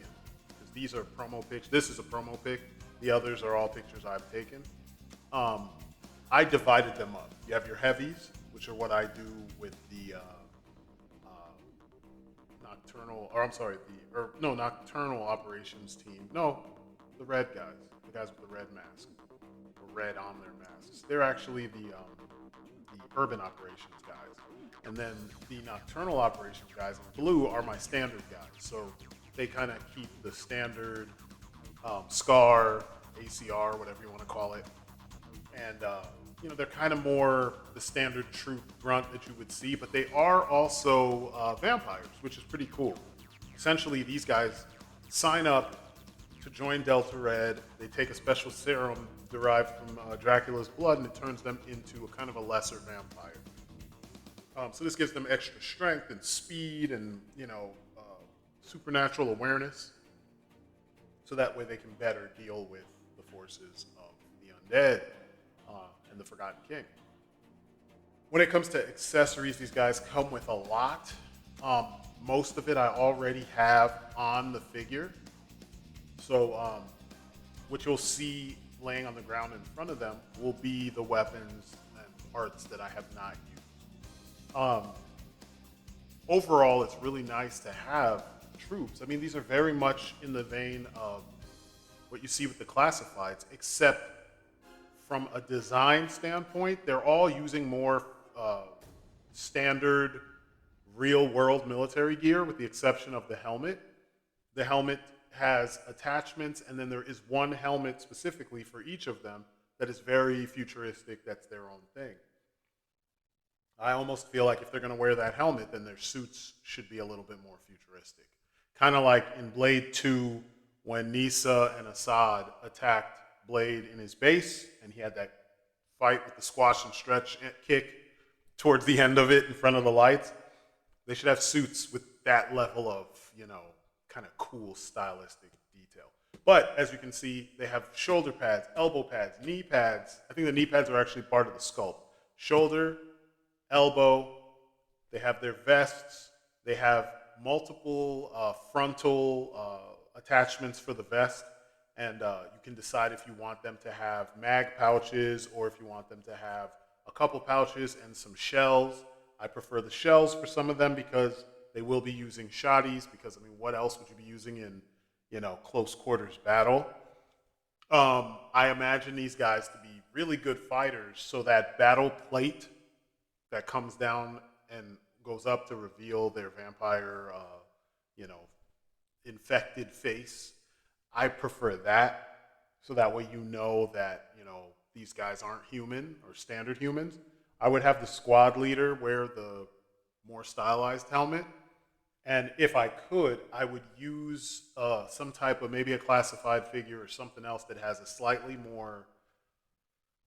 because these are promo pics. This is a promo pic. The others are all pictures I've taken. I divided them up. You have your heavies, which are what I do with the nocturnal operations team. No, the red guys, the guys with the red mask, or red on their masks. They're actually the urban operations guys. And then the nocturnal operations guys in blue are my standard guys. So they kind of keep the standard SCAR, ACR, whatever you want to call it. And, they're kind of more the standard troop grunt that you would see, but they are also vampires, which is pretty cool. Essentially, these guys sign up to join Delta Red. They take a special serum derived from Dracula's blood, and it turns them into a kind of a lesser vampire. So this gives them extra strength and speed and, supernatural awareness. So that way they can better deal with the forces of the undead and the Forgotten King. When it comes to accessories, these guys come with a lot. Most of it I already have on the figure. So what you'll see laying on the ground in front of them will be the weapons and parts that I have not used. Overall, it's really nice to have troops. I mean, these are very much in the vein of what you see with the classifieds, except from a design standpoint, they're all using more standard real-world military gear with the exception of the helmet. The helmet has attachments, and then there is one helmet specifically for each of them that is very futuristic. That's their own thing. I almost feel like if they're going to wear that helmet, then their suits should be a little bit more futuristic. Kind of like in Blade 2, when Nisa and Assad attacked Blade in his base, and he had that fight with the squash and stretch kick towards the end of it in front of the lights. They should have suits with that level of, kind of cool stylistic detail. But as you can see, they have shoulder pads, elbow pads, knee pads. I think the knee pads are actually part of the sculpt. Shoulder, elbow, they have their vests, they have multiple frontal attachments for the vest, and you can decide if you want them to have mag pouches or if you want them to have a couple pouches and some shells. I prefer the shells for some of them because they will be using shotties, because what else would you be using in close quarters battle? I imagine these guys to be really good fighters, so that battle plate that comes down and goes up to reveal their vampire, infected face. I prefer that, so that way that, these guys aren't human or standard humans. I would have the squad leader wear the more stylized helmet. And if I could, I would use some type of maybe a classified figure or something else that has a slightly more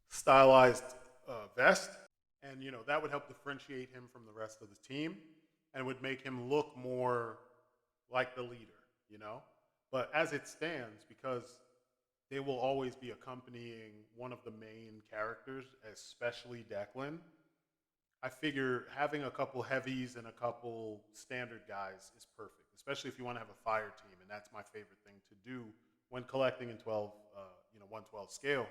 stylized vest. And, that would help differentiate him from the rest of the team and would make him look more like the leader, But as it stands, because they will always be accompanying one of the main characters, especially Declan, I figure having a couple heavies and a couple standard guys is perfect, especially if you want to have a fire team, and that's my favorite thing to do when collecting in 112 scale.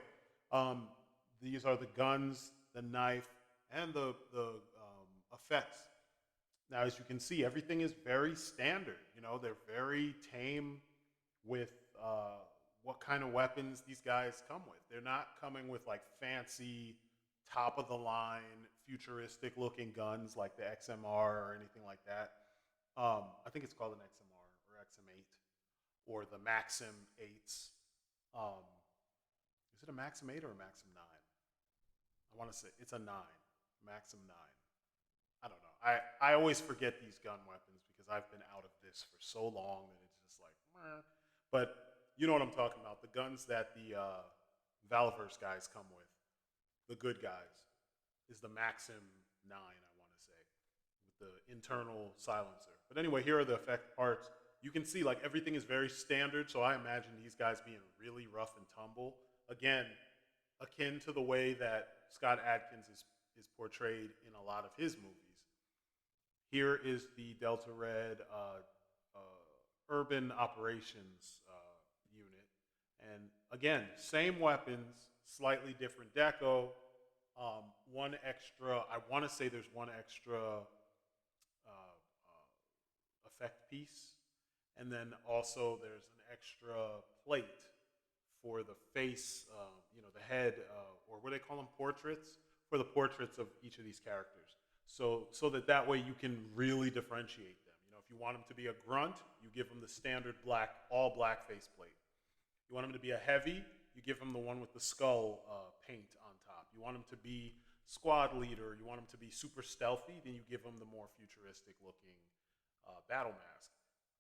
These are the guns, the knife, and the effects. Now, as you can see, everything is very standard. They're very tame with what kind of weapons these guys come with. They're not coming with like fancy, top of the line, futuristic looking guns like the XMR or anything like that. I think it's called an XMR or XM8. or the Maxim 8s. Is it a Maxim 8 or a Maxim 9? I want to say it's a 9, Maxim 9. I don't know. I always forget these gun weapons because I've been out of this for so long that it's just like, meh. But you know what I'm talking about. The guns that the Valverse guys come with, the good guys, is the Maxim 9, I want to say, with the internal silencer. But anyway, here are the effect parts. You can see like everything is very standard, so I imagine these guys being really rough and tumble. Again, akin to the way that Scott Adkins is portrayed in a lot of his movies. Here is the Delta Red Urban Operations unit. And again, same weapons, slightly different deco. One extra, I want to say there's one extra effect piece. And then also there's an extra plate for the face, the head, or what do they call them, portraits, for the portraits of each of these characters. So that way you can really differentiate them. You know, if you want them to be a grunt, you give them the standard black, all black faceplate. You want them to be a heavy, you give them the one with the skull paint on top. You want them to be squad leader, you want them to be super stealthy, then you give them the more futuristic looking battle mask.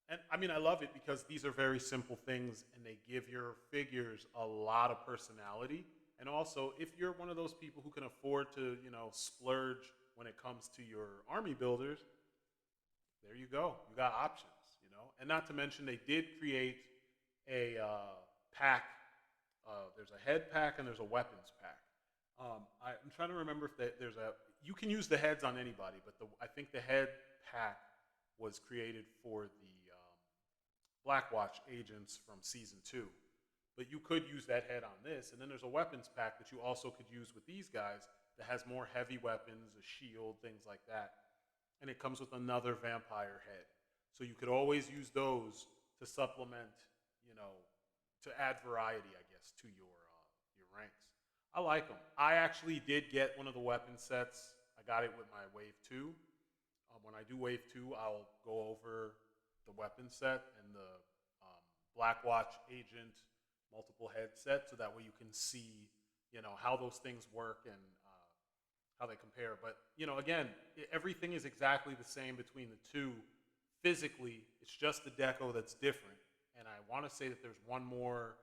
And I mean, I love it because these are very simple things and they give your figures a lot of personality. And also, if you're one of those people who can afford to, splurge when it comes to your army builders, there you go. You got options, And not to mention, they did create a pack. There's a head pack and there's a weapons pack. I'm trying to remember if there's you can use the heads on anybody, but I think the head pack was created for the Blackwatch agents from season 2. But you could use that head on this. And then there's a weapons pack that you also could use with these guys that has more heavy weapons, a shield, things like that. And it comes with another vampire head. So you could always use those to supplement, to add variety, I guess, to your ranks. I like them. I actually did get one of the weapon sets. I got it with my Wave 2. When I do Wave 2, I'll go over the weapon set and the Blackwatch agent multiple head set, so that way you can see, how those things work and how they compare. But, again, everything is exactly the same between the two. Physically, it's just the deco that's different. And I want to say that there's one more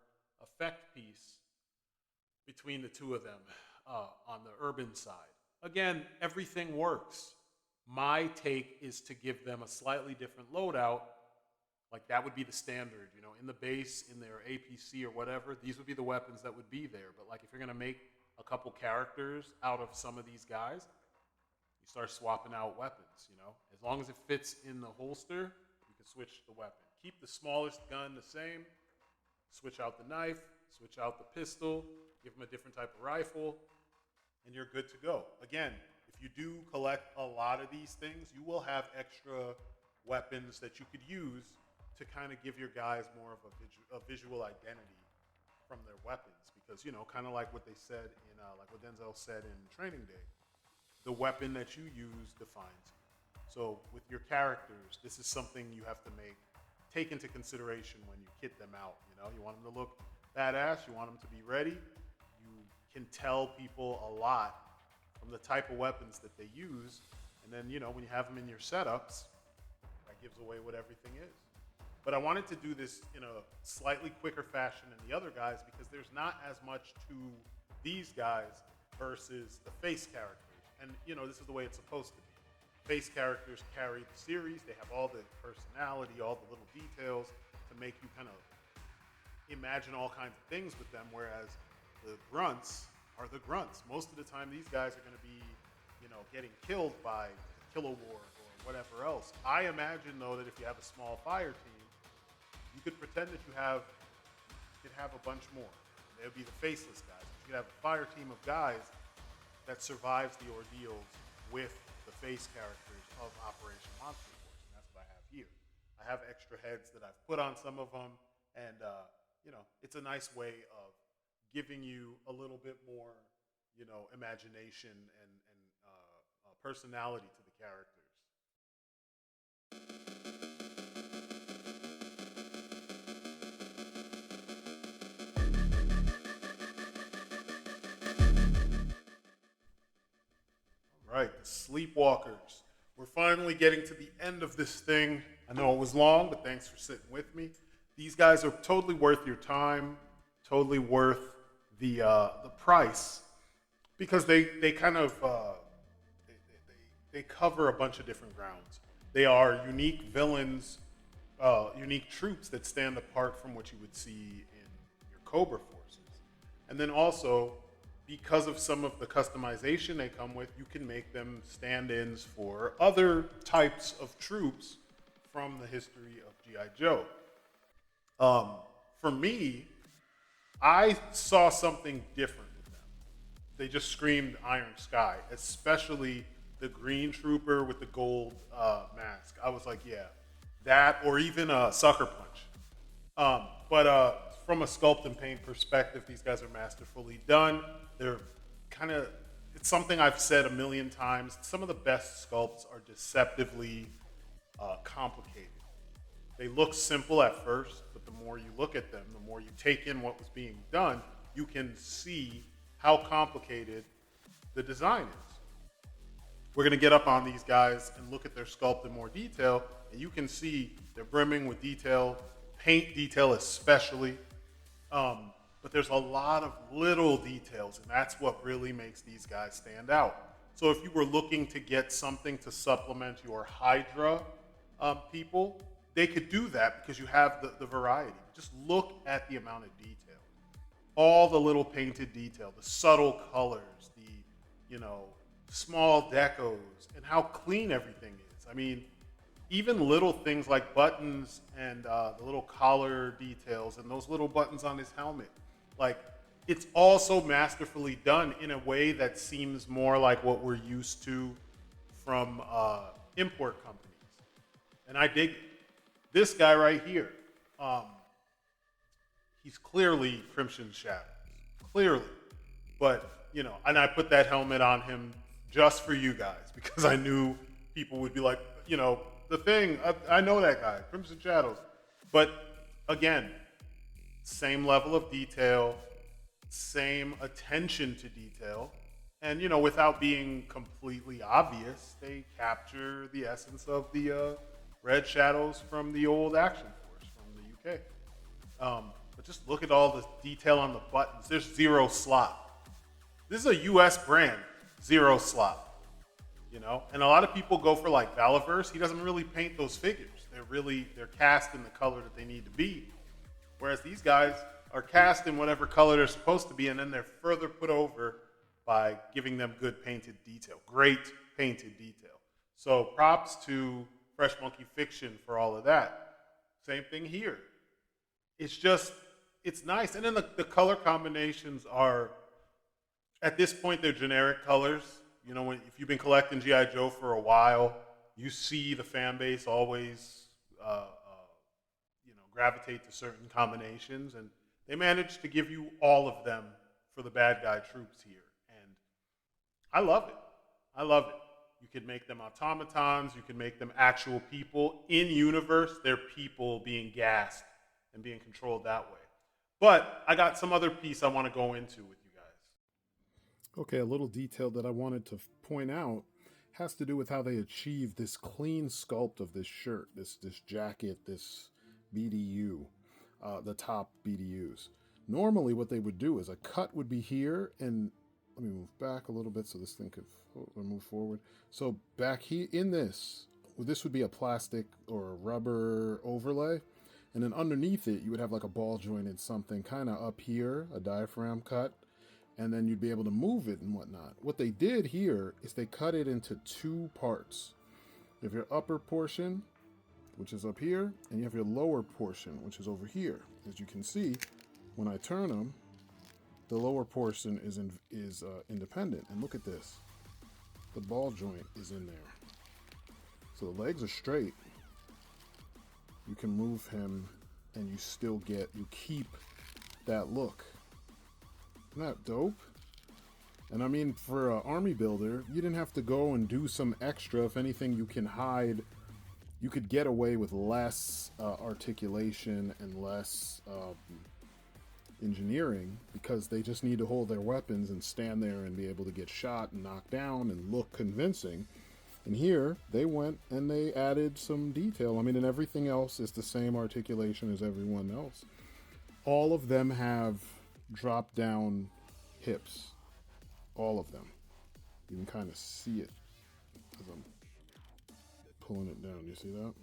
effect piece between the two of them on the urban side. Again, everything works. My take is to give them a slightly different loadout. Like that would be the standard, in the base, in their APC or whatever, these would be the weapons that would be there. But like if you're going to make a couple characters out of some of these guys, you start swapping out weapons, As long as it fits in the holster, you can switch the weapon. Keep the smallest gun the same, switch out the knife, switch out the pistol, give them a different type of rifle, and you're good to go. Again, if you do collect a lot of these things, you will have extra weapons that you could use to kind of give your guys more of a visual identity from their weapons. Because, kind of like what they said in, like what Denzel said in Training Day, the weapon that you use defines you. So with your characters, this is something you have to take into consideration when you kit them out. You want them to look badass, you want them to be ready. You can tell people a lot from the type of weapons that they use. And then, when you have them in your setups, that gives away what everything is. But I wanted to do this in a slightly quicker fashion than the other guys because there's not as much to these guys versus the face characters. And, this is the way it's supposed to be. Face characters carry the series. They have all the personality, all the little details to make you kind of imagine all kinds of things with them, whereas the grunts are the grunts. Most of the time, these guys are going to be, getting killed by the Kilowog or whatever else. I imagine, though, that if you have a small fire team, you could pretend that you could have a bunch more. They would be the faceless guys. You could have a fire team of guys that survives the ordeals with the face characters of Operation Monster Force, and that's what I have here. I have extra heads that I've put on some of them, and it's a nice way of giving you a little bit more, imagination and personality to the characters. right, the Sleepwalkers. We're finally getting to the end of this thing. I know it was long, but thanks for sitting with me. These guys are totally worth your time, totally worth the price, because they kind of they cover a bunch of different grounds. They are unique villains, unique troops that stand apart from what you would see in your Cobra forces. And then also, because of some of the customization they come with, you can make them stand-ins for other types of troops from the history of G.I. Joe. For me, I saw something different with them. They just screamed Iron Sky, especially the green trooper with the gold mask. I was like, yeah, that, or even a Sucker Punch. But from a sculpt and paint perspective, these guys are masterfully done. They're kind of, it's something I've said a million times. Some of the best sculpts are deceptively complicated. They look simple at first, but the more you look at them, the more you take in what was being done, you can see how complicated the design is. We're going to get up on these guys and look at their sculpt in more detail, and you can see they're brimming with detail, paint detail especially. But there's a lot of little details, and that's what really makes these guys stand out. So if you were looking to get something to supplement your Hydra people, they could do that because you have the variety. Just look at the amount of detail. All the little painted detail, the subtle colors, the, small decos, and how clean everything is. I mean, even little things like buttons and the little collar details and those little buttons on his helmet. Like, it's all so masterfully done in a way that seems more like what we're used to from import companies. And I dig it. This guy right here, he's clearly Crimson Shadows. Clearly. But, and I put that helmet on him just for you guys because I knew people would be like, the Thing, I know that guy, Crimson Shadows. But again, same level of detail, same attention to detail. And, without being completely obvious, they capture the essence of the Red Shadows from the old Action Force from the UK. But just look at all the detail on the buttons. There's zero slop. This is a US brand, zero slop. And a lot of people go for like Valaverse. He doesn't really paint those figures. They're cast in the color that they need to be. Whereas these guys are cast in whatever color they're supposed to be, and then they're further put over by giving them good painted detail, great painted detail. So props to Fresh Monkey Fiction for all of that. Same thing here. It's nice. And then the color combinations are, at this point, they're generic colors. If you've been collecting G.I. Joe for a while, you see the fan base always, gravitate to certain combinations, and they managed to give you all of them for the bad guy troops here, and I love it. I love it. You could make them automatons. You could make them actual people in universe. They're people being gassed and being controlled that way. But I got some other piece I want to go into with you guys. Okay, a little detail that I wanted to point out has to do with how they achieved this clean sculpt of this shirt, this jacket, this BDU, the top BDUs. Normally what they would do is a cut would be here, and let me move back a little bit so this thing could move forward. So back here in this would be a plastic or a rubber overlay, and then underneath it you would have like a ball jointed something kind of up here, a diaphragm cut, and then you'd be able to move it and whatnot. What they did here is they cut it into two parts. You have your upper portion, which is up here, and you have your lower portion, which is over here. As you can see, when I turn them, the lower portion is independent. And look at this. The ball joint is in there. So the legs are straight. You can move him, and you keep that look. Isn't that dope? And I mean, for an army builder, you didn't have to go and do some extra. If anything, you can hide. You could get away with less articulation and less engineering because they just need to hold their weapons and stand there and be able to get shot and knocked down and look convincing. And here they went and they added some detail. I mean, and everything else is the same articulation as everyone else. All of them have drop down hips. All of them. You can kind of see it as I'm pulling it down. You see that?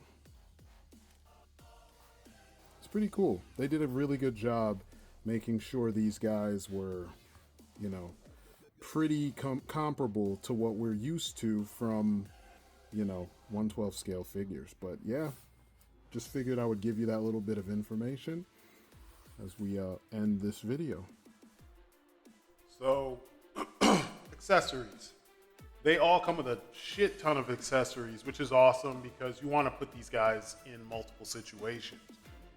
It's pretty cool. They did a really good job making sure these guys were, you know, pretty comparable to what we're used to from, 1/12 scale figures. But yeah, just figured I would give you that little bit of information as we end this video. So, accessories. They all come with a shit ton of accessories, which is awesome because you want to put these guys in multiple situations.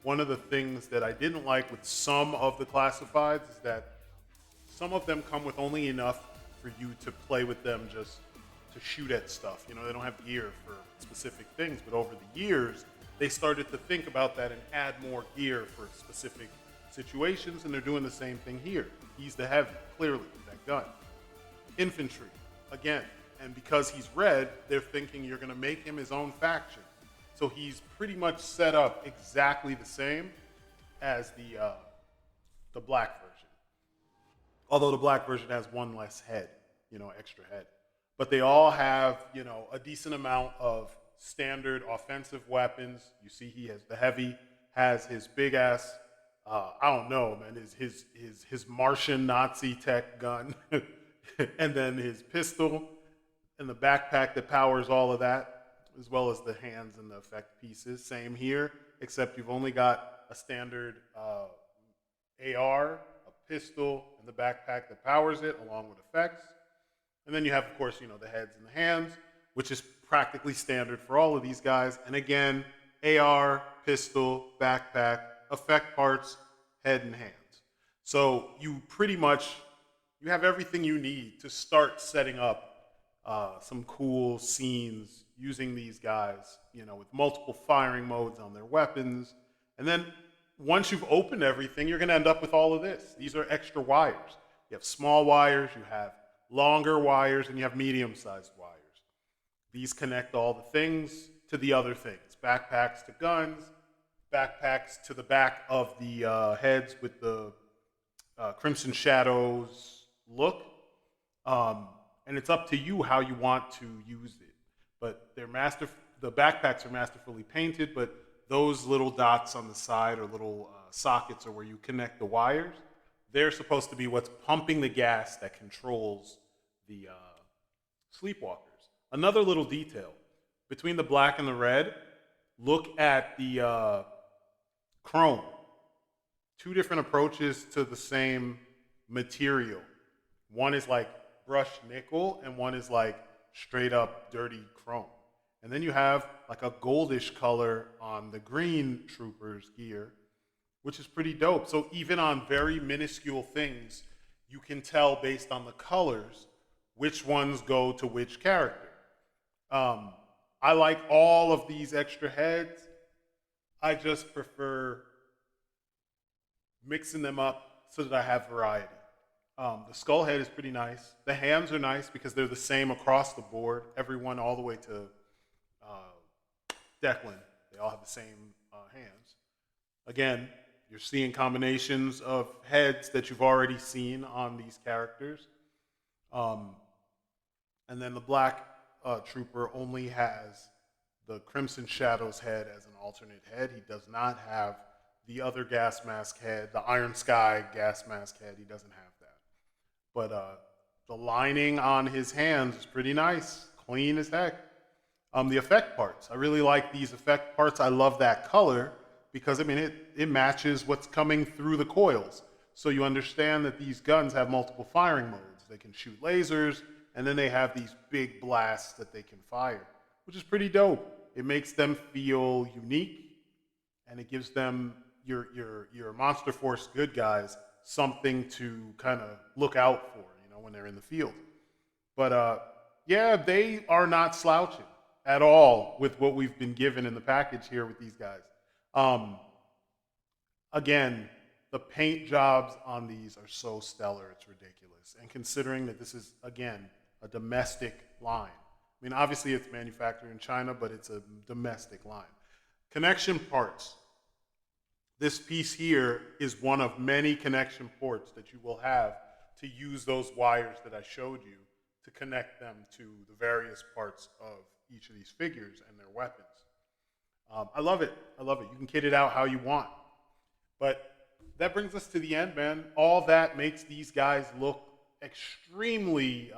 One of the things that I didn't like with some of the classifieds is that some of them come with only enough for you to play with them, just to shoot at stuff. They don't have gear for specific things, but over the years, they started to think about that and add more gear for specific situations, and they're doing the same thing here. He's the heavy, clearly, that gun. Infantry, again, and because he's red, they're thinking you're going to make him his own faction. So he's pretty much set up exactly the same as the black version. Although the black version has one less head, extra head. But they all have, a decent amount of standard offensive weapons. You see the heavy has his big ass, I don't know, man, his Martian Nazi tech gun, and then his pistol and the backpack that powers all of that, as well as the hands and the effect pieces. Same here, except you've only got a standard AR, a pistol, and the backpack that powers it, along with effects. And then you have, of course, the heads and the hands, which is practically standard for all of these guys. And again, AR, pistol, backpack, effect parts, head and hands. So you have everything you need to start setting up some cool scenes using these guys, with multiple firing modes on their weapons. And then once you've opened everything, you're going to end up with all of this. These are extra wires. You have small wires, you have longer wires, and you have medium-sized wires. These connect all the things to the other things. Backpacks to guns, backpacks to the back of the heads with the Crimson Shadows look. And it's up to you how you want to use it. But the backpacks are masterfully painted, but those little dots on the side or little sockets are where you connect the wires. They're supposed to be what's pumping the gas that controls the sleepwalkers. Another little detail. Between the black and the red, look at the chrome. Two different approaches to the same material. One is like brushed nickel, and one is like straight up dirty chrome. And then you have like a goldish color on the green troopers gear, which is pretty dope. So even on very minuscule things, you can tell based on the colors which ones go to which character. I like all of these extra heads. I just prefer mixing them up so that I have variety. The skull head is pretty nice. The hands are nice because they're the same across the board. Everyone all the way to Declan. They all have the same hands. Again, you're seeing combinations of heads that you've already seen on these characters. And then the black trooper only has the Crimson Shadows head as an alternate head. He does not have the other gas mask head, the Iron Sky gas mask head. He doesn't have that. But the lining on his hands is pretty nice, clean as heck. The effect parts. I really like these effect parts. I love that color because, it matches what's coming through the coils. So you understand that these guns have multiple firing modes. They can shoot lasers, and then they have these big blasts that they can fire, which is pretty dope. It makes them feel unique, and it gives them, your Monster Force good guys, something to kind of look out for, when they're in the field. But yeah, they are not slouching at all with what we've been given in the package here with these guys. Again, the paint jobs on these are so stellar, it's ridiculous. And considering that this is, again, a domestic line. I mean, obviously it's manufactured in China, but it's a domestic line. Connection parts. This piece here is one of many connection ports that you will have to use those wires that I showed you to connect them to the various parts of each of these figures and their weapons. I love it. I love it. You can kit it out how you want. But that brings us to the end, man. All that makes these guys look extremely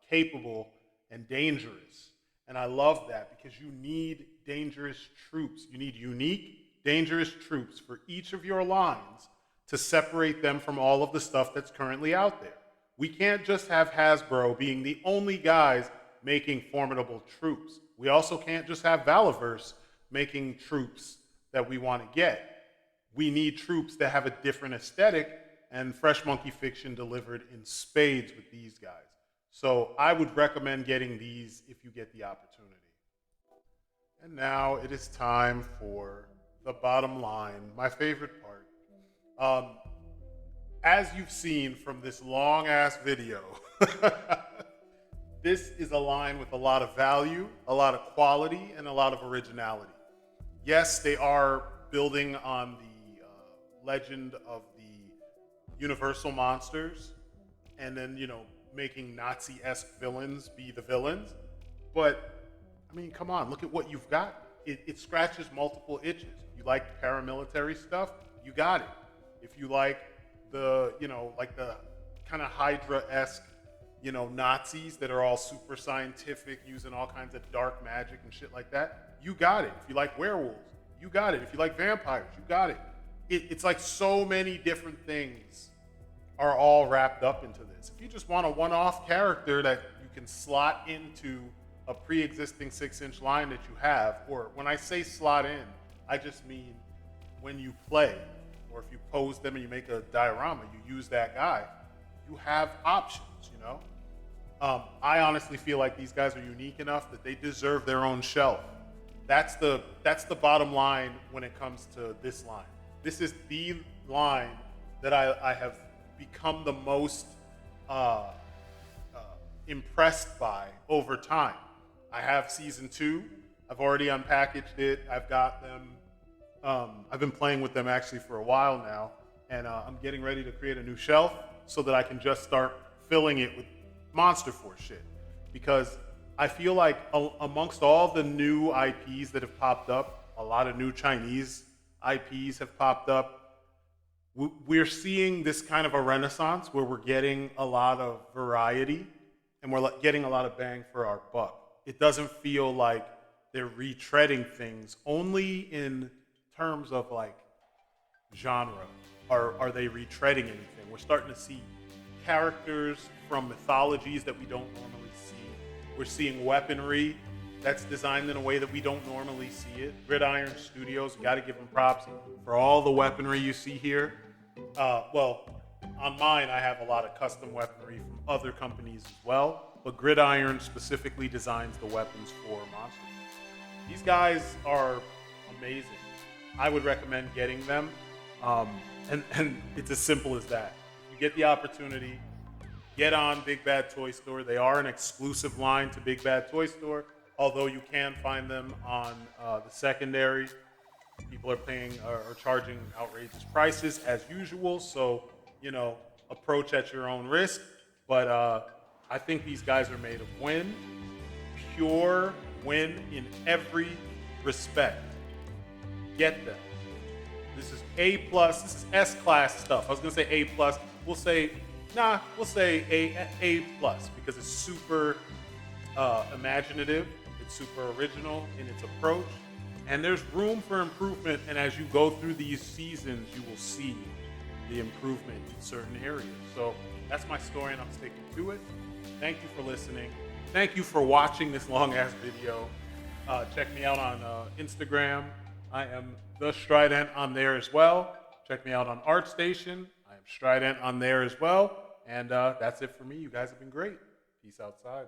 capable and dangerous. And I love that because you need dangerous troops. You need unique, dangerous troops for each of your lines to separate them from all of the stuff that's currently out there. We can't just have Hasbro being the only guys making formidable troops. We also can't just have Valiverse making troops that we want to get. We need troops that have a different aesthetic, and Fresh Monkey Fiction delivered in spades with these guys. So I would recommend getting these if you get the opportunity. And now it is time for the bottom line, my favorite part. As you've seen from this long-ass video, this is a line with a lot of value, a lot of quality, and a lot of originality. Yes, they are building on the legend of the Universal monsters, and then, you know, making Nazi-esque villains be the villains. But, I mean, come on, look at what you've got. It scratches multiple itches. You like paramilitary stuff? You got it. If you like the, you know, like the kind of Hydra-esque, you know, Nazis that are all super scientific, using all kinds of dark magic and shit like that, you got it. If you like werewolves, you got it. If you like vampires, you got it. It's like so many different things are all wrapped up into this. If you just want a one-off character that you can slot into a pre-existing 6-inch line that you have, or when I say slot in, I just mean when you play, or if you pose them and you make a diorama, you use that guy, you have options, you know? I honestly feel like these guys are unique enough that they deserve their own shelf. That's the bottom line when it comes to this line. This is the line that I have become the most impressed by over time. I have season 2. I've already unpackaged it. I've got them. I've been playing with them actually for a while now, and I'm getting ready to create a new shelf so that I can just start filling it with Monster Force shit. Because I feel like amongst all the new IPs that have popped up, a lot of new Chinese IPs have popped up. We're seeing this kind of a renaissance where we're getting a lot of variety and we're getting a lot of bang for our buck. It doesn't feel like they're retreading things only in terms of like genre. Are they retreading anything? We're starting to see characters from mythologies that we don't normally see. We're seeing weaponry that's designed in a way that we don't normally see it. Gridiron Studios, got to give them props for all the weaponry you see here. Well, on mine, I have a lot of custom weaponry from other companies as well, but Gridiron specifically designs the weapons for monsters. These guys are amazing. I would recommend getting them, and it's as simple as that. You get the opportunity, get on Big Bad Toy Store. They are an exclusive line to Big Bad Toy Store, although you can find them on the secondary. People are charging outrageous prices as usual, so, you know, approach at your own risk. But I think these guys are made of win, pure win in every respect. Get them. This is A+, this is S-class stuff. I was gonna say A+, we'll say A+, because it's super imaginative, it's super original in its approach, and there's room for improvement, and as you go through these seasons, you will see the improvement in certain areas. So that's my story, and I'm sticking to it. Thank you for listening. Thank you for watching this long-ass video. Check me out on Instagram. I am The Strident on there as well. Check me out on ArtStation. I am Strident on there as well. And that's it for me. You guys have been great. Peace outside.